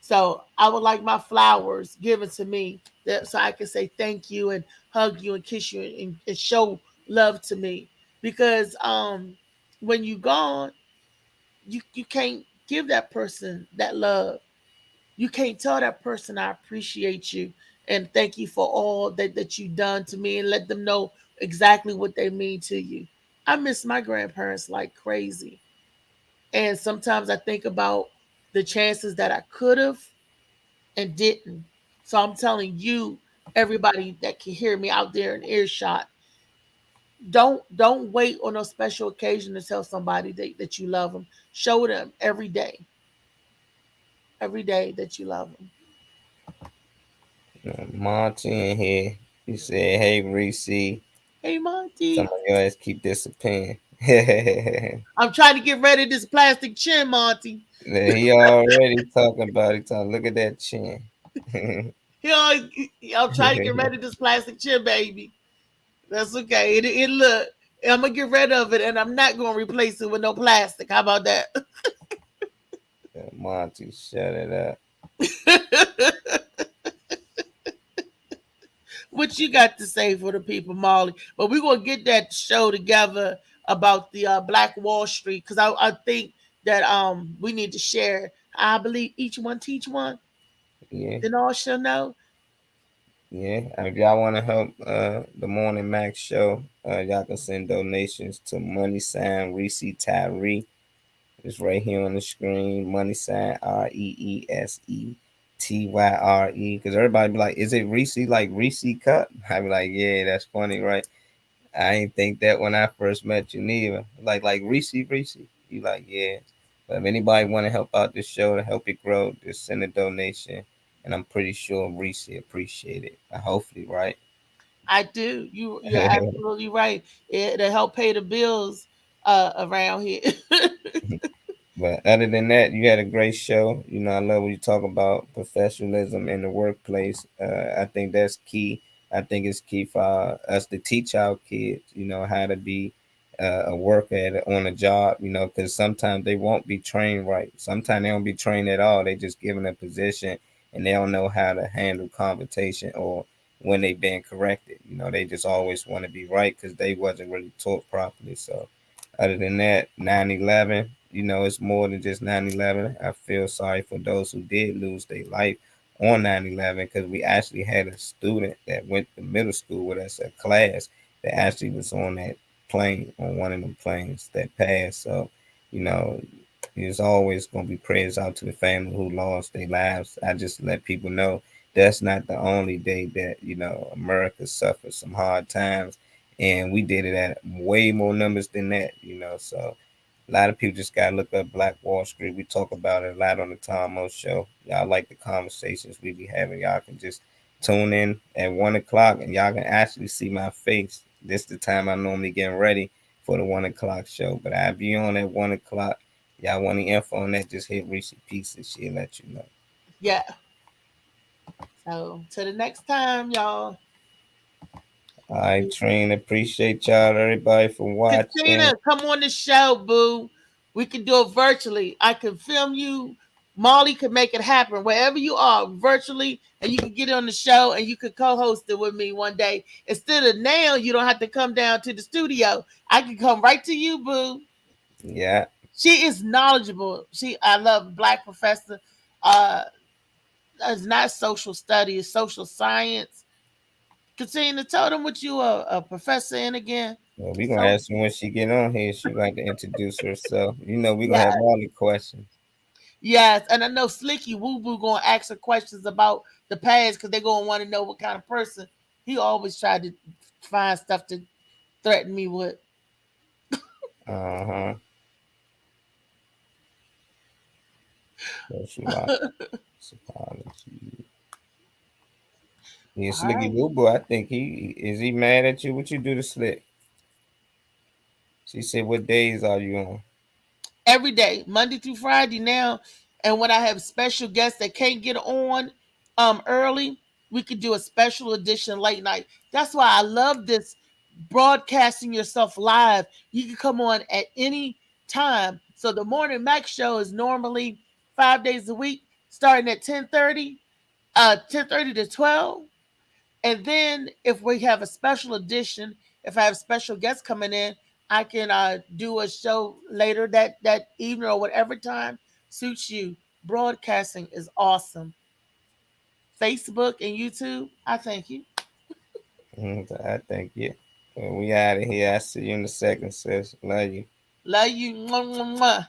So I would like my flowers given to me so I can say thank you and hug you and kiss you and show love to me. Because when you gone, you can't give that person that love. You can't tell that person I appreciate you and thank you for all that you've done to me and let them know exactly what they mean to you. I miss my grandparents like crazy. And sometimes I think about the chances that I could have and didn't. So I'm telling you, everybody that can hear me out there in earshot, don't wait on a special occasion to tell somebody that you love them. Show them every day that you love them. Monty in here. He said, "Hey Reese, Hey some Monty, of your ass keep disappearing." He I'm trying to get rid of this plastic chin, Monty. already talking about it. Talking, look at that chin. You know, I'm trying to get rid of this plastic chin, baby. That's okay. It look. I'm gonna get rid of it, and I'm not gonna replace it with no plastic. How about that? Monty, shut it up. What you got to say for the people, Molly? But we're gonna get that show together about the Black Wall Street because I think that we need to share. I believe each one teach one, Yeah, then all shall know. yeah. If y'all want to help the Morning Max show, y'all can send donations to Money Sign Reese Tyree. It's right here on the screen. Money sign REESETYRE. Because everybody be like, is it Reese like Reese Cup? I be like, yeah, that's funny, right? I ain't think that when I first met you neither. Like Reese Reese. You like, yeah. But if anybody want to help out this show to help it grow, just send a donation. And I'm pretty sure Reese appreciate it. Hopefully, right? I do. You're absolutely right. To help pay the bills around here. But other than that, you had a great show. You know, I love when you talk about professionalism in the workplace. I think that's key. I think it's key for us to teach our kids, you know, how to be a worker on a job, you know, because sometimes they won't be trained right. Sometimes they don't be trained at all. They just given a position and they don't know how to handle confrontation or when they being corrected. You know, they just always want to be right because they wasn't really taught properly. So other than that, 9/11, you know, it's more than just 9/11. I feel sorry for those who did lose their life on 9/11 because we actually had a student that went to middle school with us, a class that actually was on that plane, on one of them planes that passed. So, you know, there's always going to be prayers out to the family who lost their lives. I just let people know that's not the only day that, you know, America suffered some hard times and we did it at way more numbers than that, you know. So a lot of people just gotta look up Black Wall Street. We talk about it a lot on the Tom Mo show. Y'all like the conversations we be having. Y'all can just tune in at 1 o'clock and y'all can actually see my face. This the time I normally getting ready for the 1 o'clock show. But I'll be on at 1 o'clock. Y'all want any info on that, just hit Reese Peace and she'll let you know. Yeah. So till the next time, y'all. All right, Trina. Appreciate y'all, everybody, for watching. Katina, come on the show, boo. We can do it virtually. I can film you. Molly can make it happen wherever you are virtually, and you can get on the show and you can co-host it with me one day. Instead of now, you don't have to come down to the studio. I can come right to you, boo. Yeah. She is knowledgeable. I love Black Professor. Uh, it's not social studies, social science. Katina, tell them what you are a professor in again. Well, we gonna So ask her when she get on here. She like to introduce herself. You know, we gonna yeah. have all the questions. Yes, and I know Slicky Woo Boo gonna ask her questions about the past because they're gonna want to know what kind of person he always tried to find stuff to threaten me with. Uh huh. Apology. Yeah, All Slicky right. Boo Boo, I think he mad at you? What you do to Slick? She said, what days are you on? Every day, Monday through Friday now. And when I have special guests that can't get on early, we could do a special edition late night. That's why I love this broadcasting yourself live. You can come on at any time. So the Morning Max show is normally 5 days a week, starting at 10:30, 10:30 to 12. And then if we have a special edition, if I have special guests coming in, I can do a show later that evening or whatever time suits you. Broadcasting is awesome. Facebook and YouTube, I thank you. I thank you. Well, we out of here. I see you in the second session. Love you. Love you. Mwah, mwah, mwah.